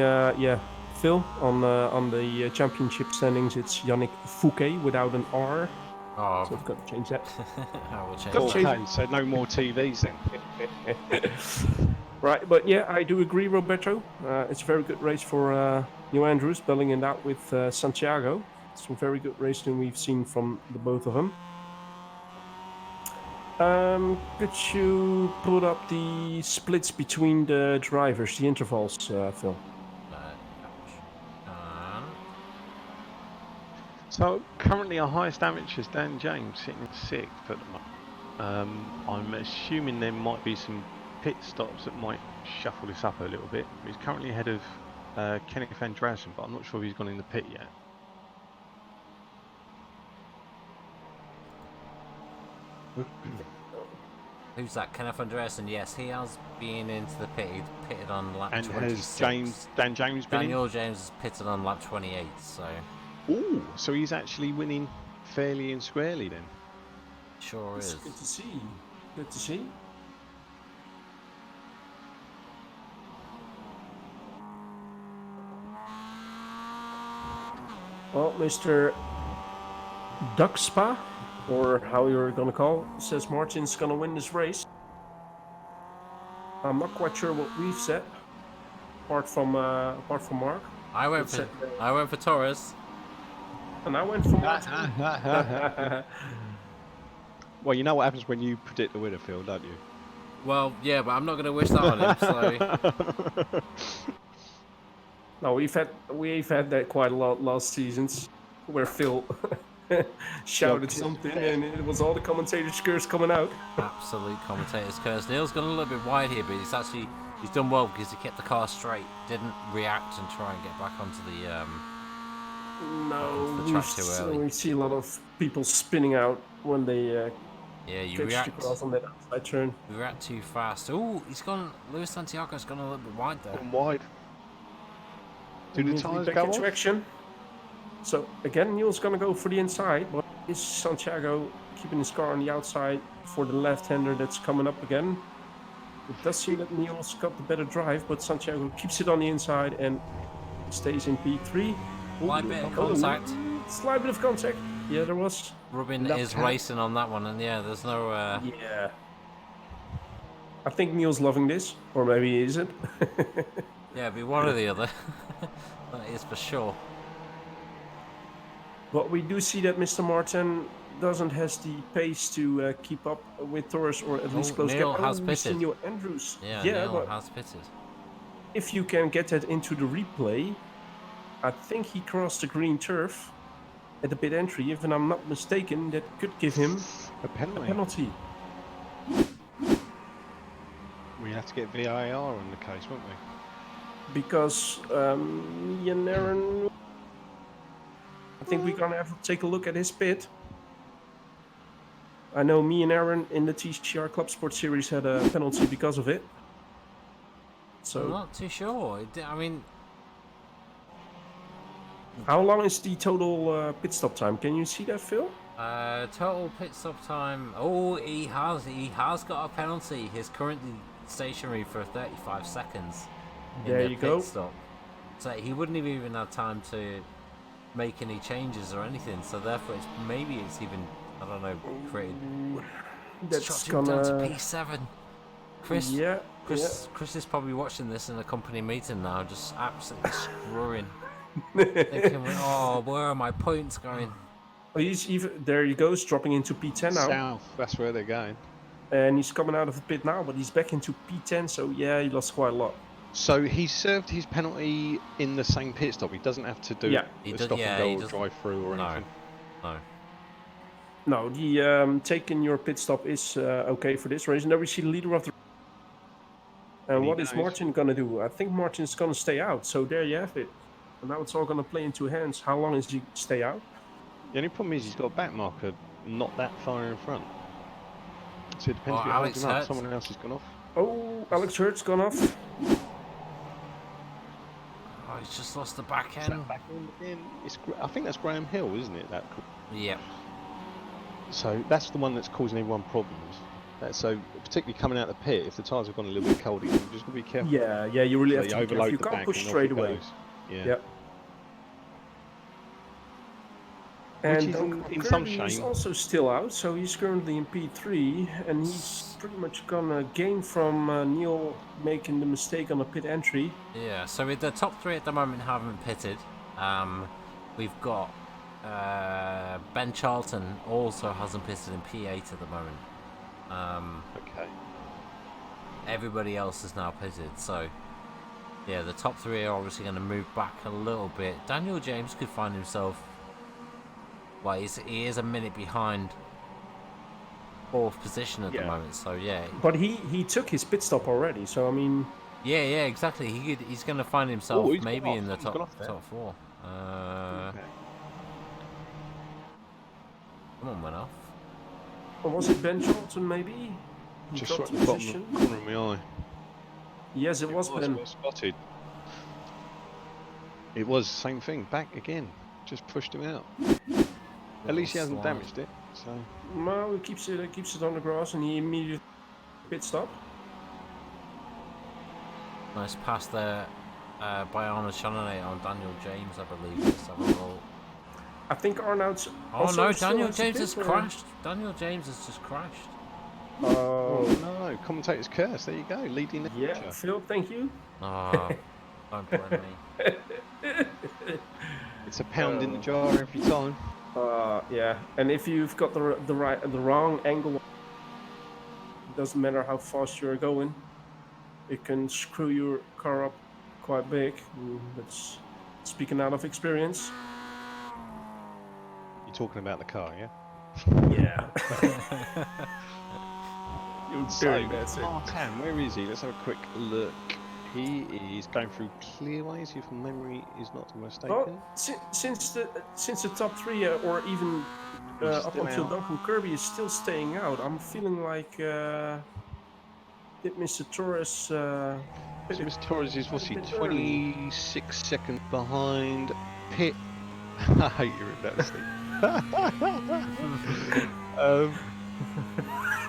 Phil, on the championship standings, it's Yannick Fouquet without an R. Oh, So we've got to change that. I will change Got that. Okay, so no more TVs then. Right, but yeah, I do agree, Roberto. It's a very good race for Neil Andrews, battling it out with Santiago. Some very good racing we've seen from the both of them. Could you put up the splits between the drivers, the intervals, Phil? So currently our highest amateur is Dan James, sitting in 6th at the moment. I'm assuming there might be some pit stops that might shuffle this up a little bit. He's currently ahead of Kenneth Andreessen, but I'm not sure if he's gone in the pit yet. Who's that? Kenneth Andreessen? Yes, he has been into the pit. He pitted on lap And 26. has Dan James been Daniel James has pitted on lap 28, so... in? Ooh, so he's actually winning fairly and squarely then. Sure is. Good to see. Good to see. Well, Mr. Duckspa, or how you're gonna call, says Martin's gonna win this race. I'm not quite sure what we've said, apart from Mark. I went That for Torres. and I went for Martin. Well, you know what happens when you predict the winner, Phil, don't you? Well, yeah, but I'm not going to wish that on him. So No, we've had that quite a lot last seasons, where Phil shouted something, and it was all the commentators' curse coming out. absolute commentator's curse. Neil's gone a little bit wide here, but he's done well because he kept the car straight, didn't react and try and get back onto the No, the track too early. we see a lot of people spinning out when they Yeah, you catch react. the cross on that outside turn. You react too fast. Oh, Luis Santiago's gone a little bit wide there. Gone wide. Do the Immediately tyres back go into off? action. So again, Neil's gonna go for the inside, but is Santiago keeping his car on the outside for the left-hander that's coming up again? It does seem that Neil's got the better drive, but Santiago keeps it on the inside and stays in P3. Slight bit of contact. Slight bit of contact. Yeah, there was. Rubbin Left is hand. racing on that one, and yeah, there's no. Yeah. I think Neil's loving this, or maybe he isn't. Yeah, it'd be one or the other. That is for sure. But we do see that Mr. Martin doesn't has the pace to keep up with Torres, or at least close. Neil gap. has We pitted. see Neil Andrews. Yeah, Neil but has pitted. if you can get that into the replay, I think he crossed the green turf at the pit entry. If I'm not mistaken, that could give him A penalty. a penalty. We have to get VAR on the case, won't we? Because me and Aaron, I think we're gonna have to take a look at his pit. I know me and Aaron in the TCR Club Sport Series had a penalty because of it. I'm So, not too sure. I mean, how long is the total pit stop time? Can you see that, Phil? total pit stop time. Oh, he has got a penalty. He's currently stationary for 35 seconds. In There the you pit go. Stop. So he wouldn't have even had time to make any changes or anything. So therefore, maybe it's even, I don't know, created. That's Shot him down to gonna. P7. Chris, Yeah. Chris is probably watching this in a company meeting now, just absolutely screwing. Thinking, oh, where are my points going? Oh, he's even there. He goes, dropping into P10 now, South, that's where they're going. and he's coming out of the pit now, but he's back into P10. So yeah, he lost quite a lot. So he served his penalty in the same pit stop. He doesn't have to do Yeah. He a does- stop yeah, and he go or does- drive through or No. anything. No. No, the taking your pit stop is okay for this race. And now we see the leader of the. And He what is knows. Martin gonna do? I think Martin's gonna stay out. So there you have it. And now it's all gonna play into hands. How long is he stay out? The only problem is he's got a back marker not that far in front. So it depends Well, if you're Alex holding up. Hertz- Someone else has gone off. Oh, Alex Hertz gone off. Oh, he's just lost the back Is end. that back in? I think that's Graham Hill, isn't it? Yeah. So that's the one that's causing everyone problems. So particularly coming out the pit, if the tyres have gone a little bit colder, you've just got to be careful. Yeah, you really So have to you be careful. overload You the can't back push and off straight it away. goes. Yeah. Yep. Which And is Duncan in some Kirby is shame. also still out, so he's currently in P3, and he's pretty much gonna gain from Neil making the mistake on the pit entry. Yeah, so with the top three at the moment haven't pitted. We've got Ben Charlton also hasn't pitted in P8 at the moment. Okay. Everybody else is now pitted, so yeah, the top three are obviously going to move back a little bit. Daniel James could find himself, well, he is a minute behind fourth position at the Yeah. moment, so yeah. But he took his pit stop already, so I mean, Yeah, exactly. He's going to find himself he's gone maybe off. in the He's gone top off there. top four. Okay. Come on, went off. or was it Ben Charlton maybe? He Just got right the at the bottom position. corner of my eye. Yes, it was Ben. Well spotted. It was same thing. Back again. Just pushed him out. At least he hasn't Slide. damaged it. So No, he keeps it on the grass, and he immediately pit stop. Nice pass there by Arnold Shanahan on Daniel James, I believe. Let's have a roll. I think Arnoud's. Oh also no, still Daniel has a James bit, has or- crashed. Daniel James has just crashed. Oh no, commentator's curse. There you go, leading. Yeah, nature. Phil, thank you. Oh, don't blame me. It's a pound in the jar every time. Yeah, and if you've got the wrong angle, it doesn't matter how fast you're going, it can screw your car up quite big. That's speaking out of experience. You're talking about the car, yeah? Yeah. You're very So, bad, sir. Martin, where is he? Let's have a quick look. He is going through clearways, if memory is not mistaken. Well, since the top three, or even He's up still until out. Duncan Kirby is still staying out, I'm feeling like did Mr. Torres? So Mr. Torres is, what's he, a bit early. 26 seconds behind Pitt. I hate you with that, Steve.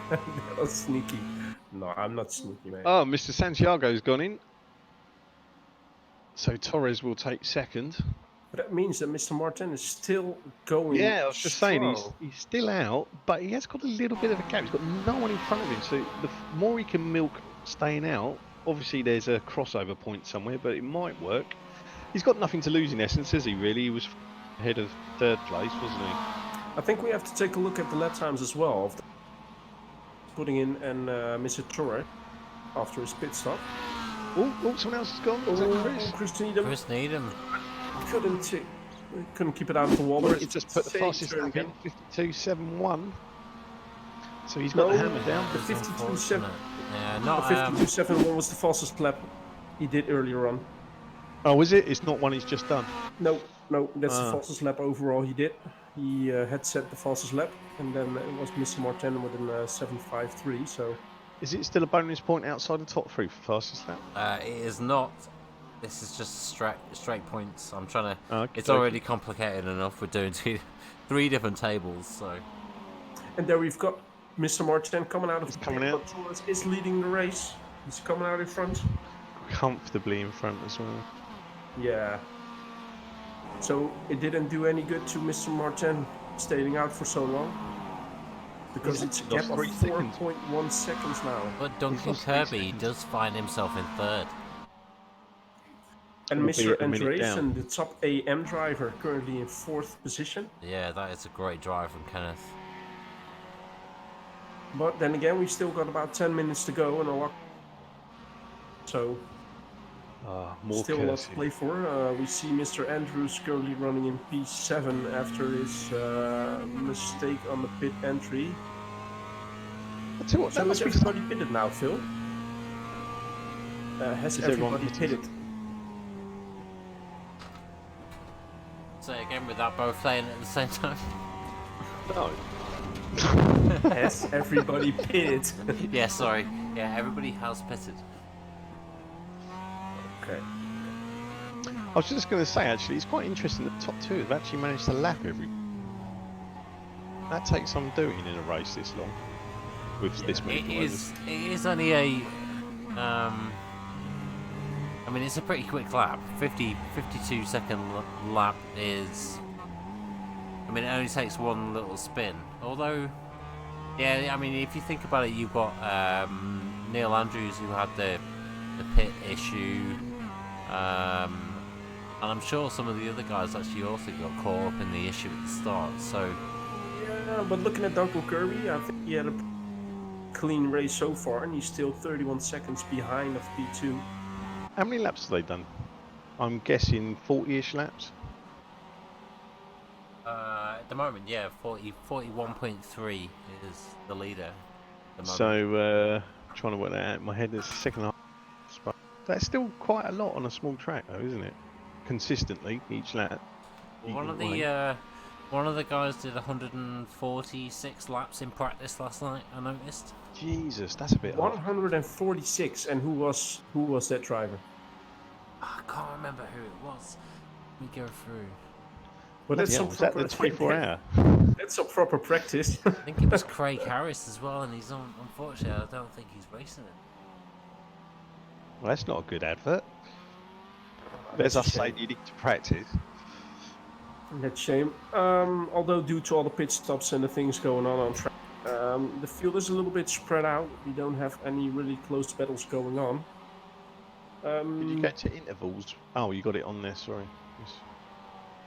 That was sneaky. No, I'm not sneaky, mate. Oh, Mr. Santiago's gone in. So Torres will take second. But that means that Mr. Martin is still going. Yeah, I was just saying strong. he's still out, but he has got a little bit of a gap. He's got no one in front of him, so the more he can milk staying out, obviously there's a crossover point somewhere, but it might work. He's got nothing to lose in essence, has he? Really, he was ahead of third place, wasn't he? I think we have to take a look at the lap times as well. Of putting in and Mr. Torres after his pit stop. Oh, someone else has gone. Is that Chris? Chris Needham Chris Needham. couldn't keep it out of the water. He's just put the fastest lap in, 52.71. So he's No, got the hammer down. The 52.7. Yeah, The not 52.71 was the fastest lap he did earlier on. Oh, is it? It's not one he's just done. No, that's the fastest lap overall he did. He had set the fastest lap, and then it was Mr. Martin with a 7.53. So Is it still a bonus point outside the top three for fastest lap? It is not. This is just straight points. I'm trying to. Okay, it's already complicated enough. We're doing three different tables, so. and there we've got Mr. Martin coming out of He's coming out. Torres is leading the race. He's coming out in front. Comfortably in front as well. Yeah. So it didn't do any good to Mr. Martin staying out for so long. Because He's it's a lost gap of 3 seconds. 4.1 seconds now. But Duncan lost 3 Kirby seconds. does find himself in third. And He'll be Mr. a minute Andresen, down. the top AM driver, currently in 4th position. Yeah, that is a great drive from Kenneth. But then again, we've still got about 10 minutes to go and a lot. So More still a lot to cursing. play for. We see Mr. Andrews currently running in P7 after his mistake on the pit entry. I tell you what, So that is must be everybody pitted now, Phil? Has Is everyone everybody pitted? pitted? Say again without both playing at the same time. No. Has everybody pitted? Yeah, sorry. Yeah, everybody has pitted. Okay. I was just going to say, actually, it's quite interesting that the top two have actually managed to lap every. That takes some doing in a race this long. With this many drivers. It is only a. I mean, it's a pretty quick lap. 52 second lap is. I mean, it only takes one little spin. Although, yeah, I mean, if you think about it, you've got Neil Andrews who had the pit issue. And I'm sure some of the other guys actually also got caught up in the issue at the start. So. Yeah, but looking at Duncan Kirby, I think he had a clean race so far, and he's still 31 seconds behind of P2. How many laps have they done? I'm guessing 40-ish laps. At the moment, yeah, 41.3 is the leader. At the moment. So, trying to work that out in my head, there's a second half. That's still quite a lot on a small track, though, isn't it? Consistently, each lap. One of the guys did 146 laps in practice last night. I noticed. Jesus, that's a bit hard. 146, and who was that driver? I can't remember who it was. Let me go through. Well, that's Yeah, some was that the proper 24 hour? That's some proper practice. I think it was Craig Harris as well, and he's on. Unfortunately, I don't think he's racing it. Well, that's not a good advert. There's us saying you need to practice. That's a shame. Although due to all the pit stops and the things going on track, the field is a little bit spread out. We don't have any really close battles going on. Did you get to intervals? Oh, you got it on there. Sorry, it's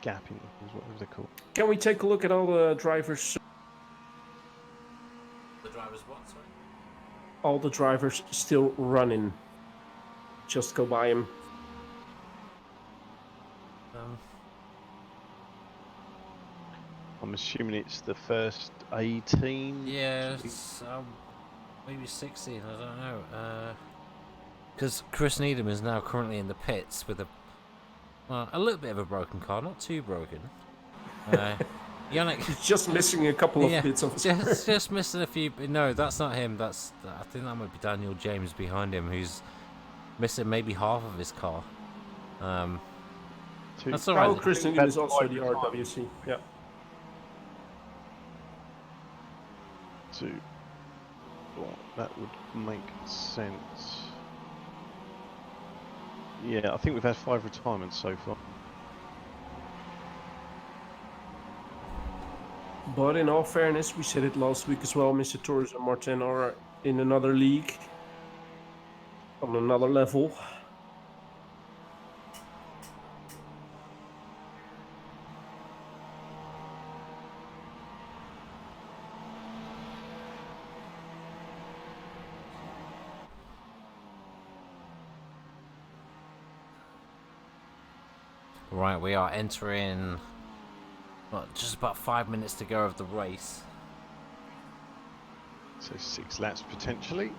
gap intervals, whatever they're called. Can we take a look at all the drivers? The driver's what? Sorry. All the drivers still running. Just go by him. I'm assuming it's the first 18. Yeah, it's, maybe 16. I don't know. Because Chris Needham is now currently in the pits with a little bit of a broken car, not too broken. Yannick, He's just missing a couple of bits of his just missing a few. No, that's not him. I think that might be Daniel James behind him, who's missing maybe half of his car. That's all right. Oh, Chris Needham is also the RWC. Yeah. Well, that would make sense. Yeah, I think we've had 5 retirements so far. But in all fairness, we said it last week as well, Mr. Torres and Martin are in another league, on another level. Right, we are entering just about 5 minutes to go of the race. So 6 laps potentially.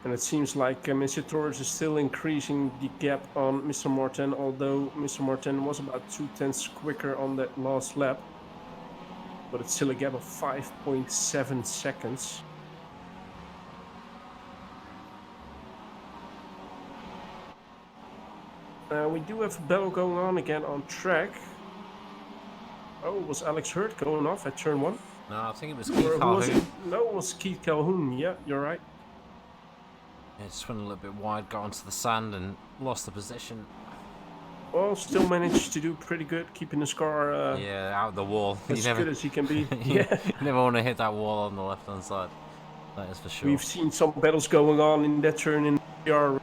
And it seems like Mr. Torres is still increasing the gap on Mr. Martin, although Mr. Martin was about 2/10 quicker on that last lap. But it's still a gap of 5.7 seconds. We do have a battle going on again on track. Oh, was Alex Hurt going off at turn 1? No, I think it was Keith Calhoun. No, it was Keith Calhoun. Yeah, you're right. Yeah, just went a little bit wide, got onto the sand and lost the position. Well, still managed to do pretty good, keeping his car out the wall. as good as he can be. You never want to hit that wall on the left-hand side. That is for sure. We've seen some battles going on in that turn in PR.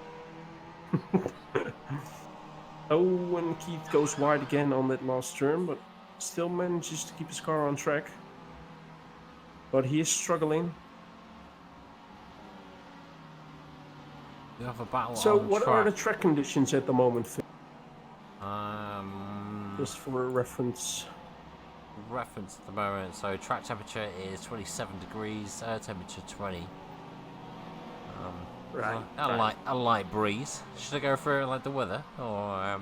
Oh, and Keith goes wide again on that last turn, but still manages to keep his car on track. But he is struggling. We have a battle So on what track. are the track conditions at the moment, Phil? Um, Just for reference. Reference at the moment. So track temperature is 27 degrees, air temperature 20. Right. A light breeze. Should I go through like the weather or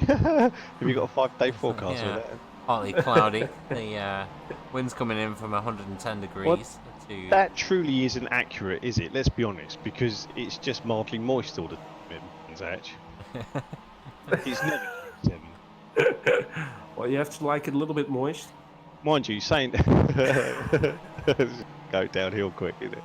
Have you got a 5-day forecast yeah, with that? partly cloudy. The wind's coming in from 110 degrees to. That truly isn't accurate, is it? Let's be honest, because it's just mildly moist all the time, Zach. It's never 7. Well, you have to like it a little bit moist. Mind you, saying go downhill quick, isn't it?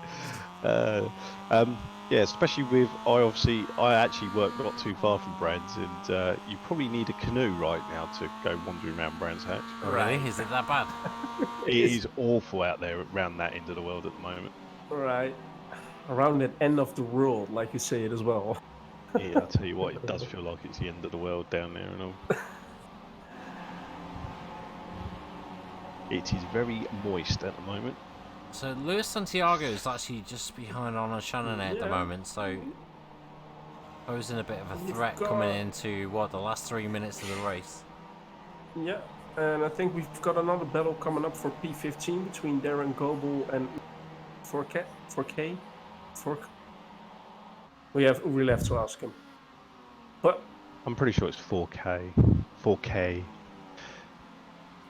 Yeah, especially with I actually work not too far from Brands, and you probably need a canoe right now to go wandering around Brands Hatch. Really? Is it that bad? It is awful out there around that end of the world at the moment. Right. Around that end of the world, like you say it as well. Yeah, I'll tell you what, it does feel like it's the end of the world down there and all. It is very moist at the moment. So Luis Santiago is actually just behind on Shannon at the moment, so posing a bit of a threat coming into the last 3 minutes of the race. Yeah, and I think we've got another battle coming up for P15 between Darren Goebel and 4K. We'll have to ask him. But I'm pretty sure it's 4K. 4K.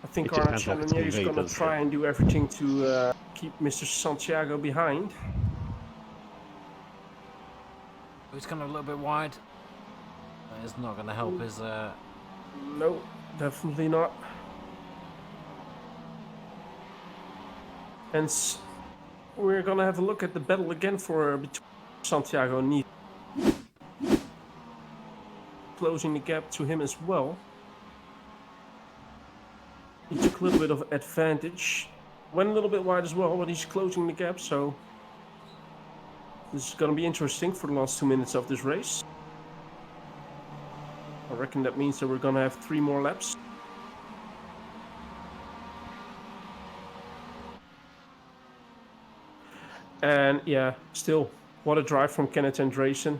I think It just our sounds like Challenger is TV, going to doesn't try it? and do everything to keep Mr. Santiago behind. He's gone a little bit wide. That is not going to help his. No, definitely not. And we're going to have a look at the battle again for between Santiago and Neat. closing the gap to him as well. He took a little bit of advantage. Went a little bit wide as well, but he's closing the gap, so this is going to be interesting for the last 2 minutes of this race. I reckon that means that we're going to have 3 more laps. And yeah, still, what a drive from Kenneth Andresen.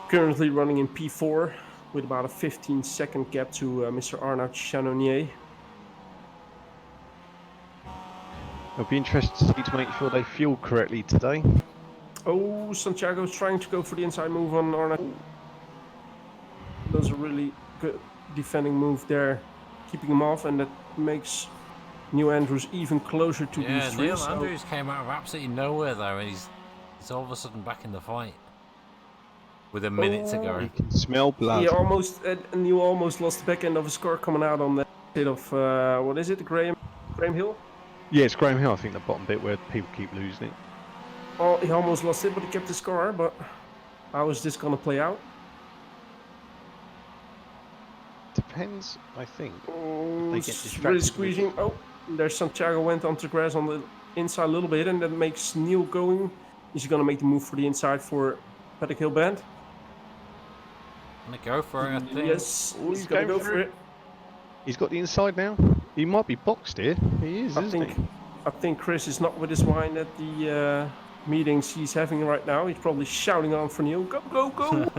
Currently running in P4 with about a 15-second gap to Mr. Arnaud Chanonnier. It'll be interesting to see to make sure they fuel correctly today. Oh, Santiago's trying to go for the inside move on Arnaud. Does a really good defending move there, keeping him off, and that makes Neil Andrews even closer to these three. Neil Andrews came out of absolutely nowhere though, and he's all of a sudden back in the fight with a minute to go. You can smell blood. Neil almost lost the back end of his car coming out on that bit of what is it, Graham Hill? Yeah, it's Graham Hill, I think, the bottom bit where people keep losing it. Oh, he almost lost it, but he kept his car. But how is this going to play out? Depends, I think. Oh, they get distracted really squeezing. Oh, there's Santiago went onto grass on the inside a little bit, and that makes Neil going. Is he going to make the move for the inside for Paddock Hill Band? Gonna go for it, I think. Yes, he's going to go for it. He's got the inside now. He might be boxed here. He is, isn't he? I think Chris is not with his mind at the meetings he's having right now. He's probably shouting on for Neil. Go, go, go!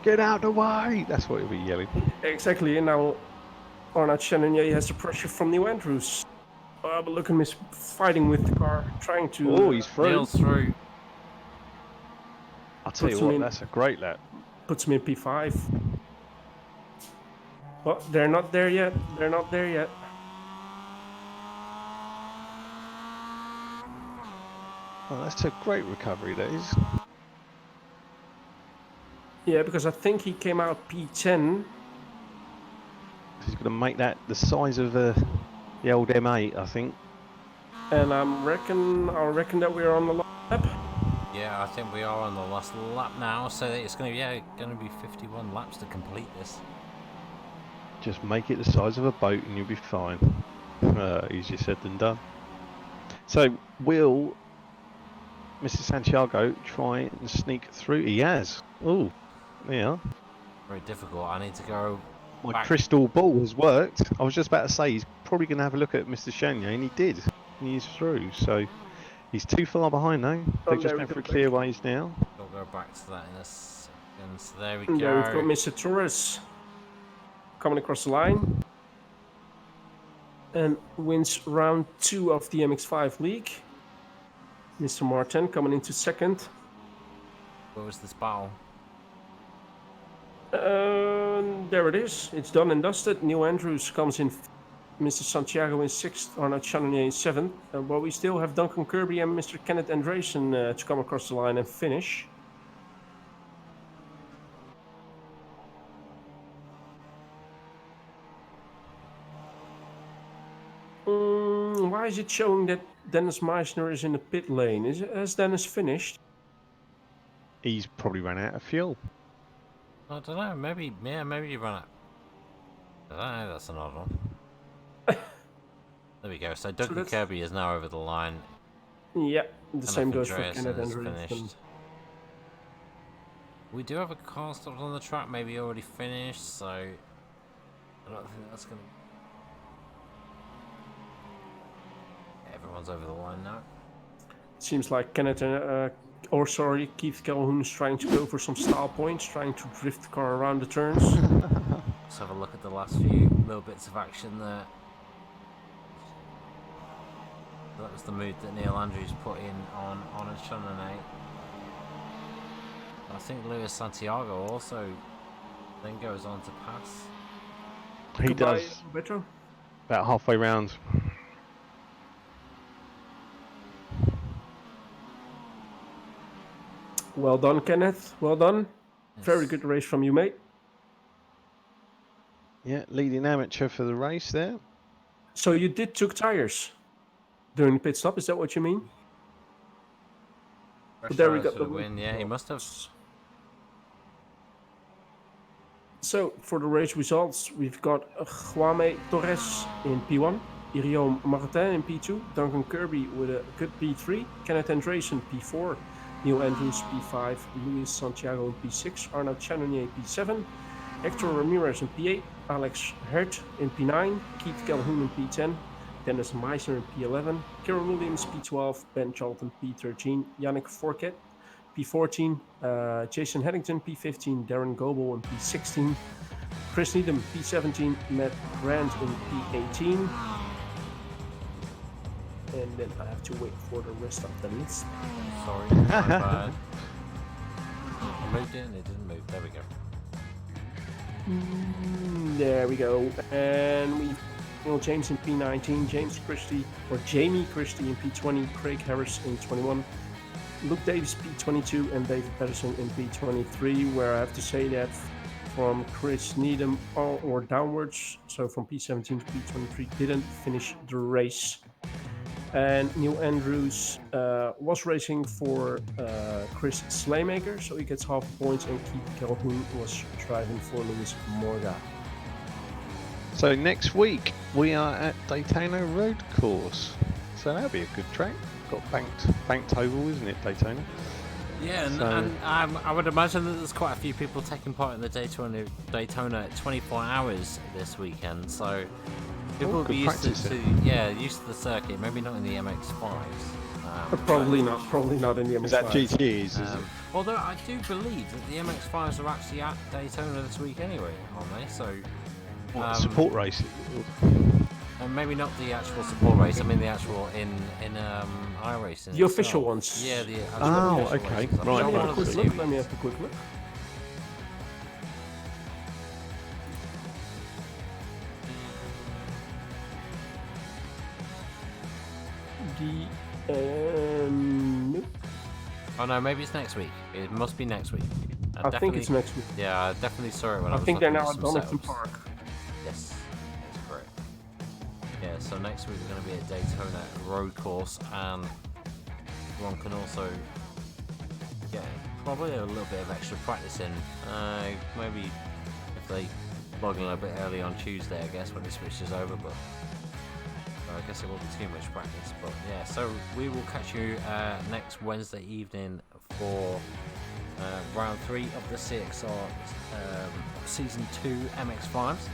Get out of the way! That's what he'll be yelling. Exactly, and now Arnaud Chanonnier has the pressure from Neil Andrews. Oh, but look at him, he's fighting with the car, trying to... Oh, he's through. Neil's through. I'll tell you what, that's a great lap. Puts him in P5. But they're not there yet. They're not there yet. Oh, that's a great recovery, that is. Yeah, because I think he came out P10. He's going to make that the size of the old M8, I think. And I reckon that we're on the lap. Yeah, I think we are on the last lap now, so it's going to be 51 laps to complete this. Just make it the size of a boat and you'll be fine. Easier said than done. So, will Mr. Santiago try and sneak through? He has. Oh, yeah. Very difficult. I need to go My back. crystal ball has worked. I was just about to say he's probably going to have a look at Mr. Chanier, and he did. He's through. So, he's too far behind now. They just went for clear ways now. We'll go back to that in a second. So there we go. There we've got Mr. Torres coming across the line and wins round 2 of the MX5 League. Mr. Martin coming into second. Where was this battle? There it is. It's done and dusted. Neil Andrews comes in. Mr. Santiago in 6th. Arnaud Chanonnier in 7th. But we still have Duncan Kirby and Mr. Kenneth Andresen to come across the line and finish. Why is it showing that Dennis Meissner is in the pit lane? Has Dennis finished? He's probably run out of fuel. I don't know. Maybe he ran out. I don't know. That's an odd one. There we go. So Duncan Kirby is now over the line. Yeah, the same goes for Andreasen Kenneth is Andresen. finished. We do have a car stopped on the track. Maybe already finished. So I don't think that's gonna. Everyone's over the line now. Seems like Keith Calhoun is trying to go for some style points, trying to drift the car around the turns. Let's have a look at the last few little bits of action there. That was the mood that Neil Andrews put in on a Chanonnier. I think Luis Santiago also then goes on to pass. He does. Roberto. About halfway round. Well done, Kenneth. Well done. Yes. Very good race from you, mate. Yeah, leading amateur for the race there. So you took tires during the pit stop, is that what you mean? But there we got the win. Yeah, he must have. So for the race results, we've got Juame Torres in P1, Iriom Martin in P2, Duncan Kirby with a good P3, Kenneth Andresen P4, Neil Andrews P5, Luis Santiago in P6, Arnaud Chanonier P7, Hector Ramirez in P8, Alex Hert in P9, Keith Calhoun in P10, Dennis Meisner in P11, Kieran Williams P12, Ben Charlton P13, Yannick Fourquet P14, Jason Headington P15, Darren Goebel in P16, Chris Needham P17, Matt Brandt in P18, and then I have to wait for the rest of the list. Sorry, my bad. I moved it and it didn't move. There we go. There we go. And we've James in P19, Jamie Christie in P20, Craig Harris in 21, Luke Davis P22, and David Patterson in P23, where I have to say that from Chris Needham or downwards, so from P17 to P23, didn't finish the race. And Neil Andrews was racing for Chris Slaymaker, so he gets half points, and Keith Calhoun was driving for Luis Morga. So next week we are at Daytona Road Course, so that'll be a good track. Got banked oval, isn't it, Daytona? Yeah, and I would imagine that there's quite a few people taking part in the Daytona 24 hours this weekend. So people will be used to the circuit. Maybe not in the MX5s. Probably not in the MX5s. Is that GTs? Is it? Although I do believe that the MX5s are actually at Daytona this week anyway, aren't they? So support race. and maybe not the actual support race. I mean the actual in iRacing. The official ones. Yeah, the actual official okay. races. Right, Not right. one of the Let series. me have a quick look. Nope. Oh no, maybe it's next week. It must be next week. I think it's next week. Yeah, I definitely saw it when I I was think they're looking now at at some Donington setups. Park. Yes, that's correct. Yeah, so next week we're going to be at Daytona Road Course, and one can also get probably a little bit of extra practice in. Maybe if they log in a little bit early on Tuesday, I guess, when it switches over, but I guess it won't be too much practice. But yeah, so we will catch you next Wednesday evening for round 3 of the CXR Season 2 MX5s.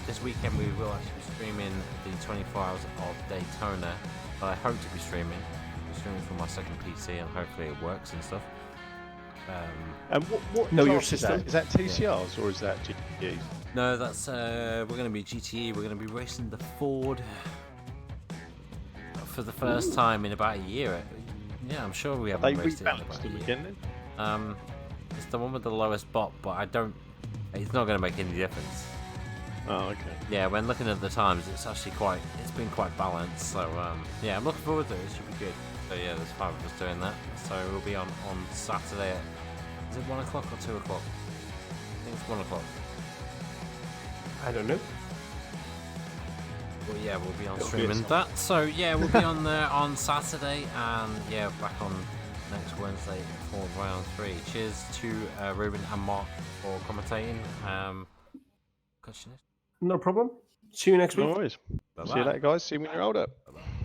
This weekend we will actually be streaming the 24 hours of Daytona. I hope to be streaming. I'm streaming from my second PC and hopefully it works and stuff. And what Know your class is system? that? Is that TCRs or is that GTs? No, that's we're going to be GTE. We're going to be racing the Ford for the first time in about a year. Yeah, I'm sure we They haven't raced it in rebalanced about the a year. weekend then? It's the one with the lowest bot, but it's not going to make any difference. Oh, okay. Yeah, when looking at the times, it's been quite balanced. So yeah, I'm looking forward to it. It should be good. So yeah, there's 5 of us doing that. So we'll be on Saturday at, is it 1 o'clock or 2 o'clock? I think it's 1 o'clock. I don't know. Well, yeah, we'll be on It'll be streaming at that. So yeah, we'll be on there on Saturday, and yeah, back on next Wednesday for round 3. Cheers to Ruben and Mark for commentating. Catch you next. No problem. See you next week. No worries. Bye-bye. See you later, guys. See you when you're older. Bye-bye.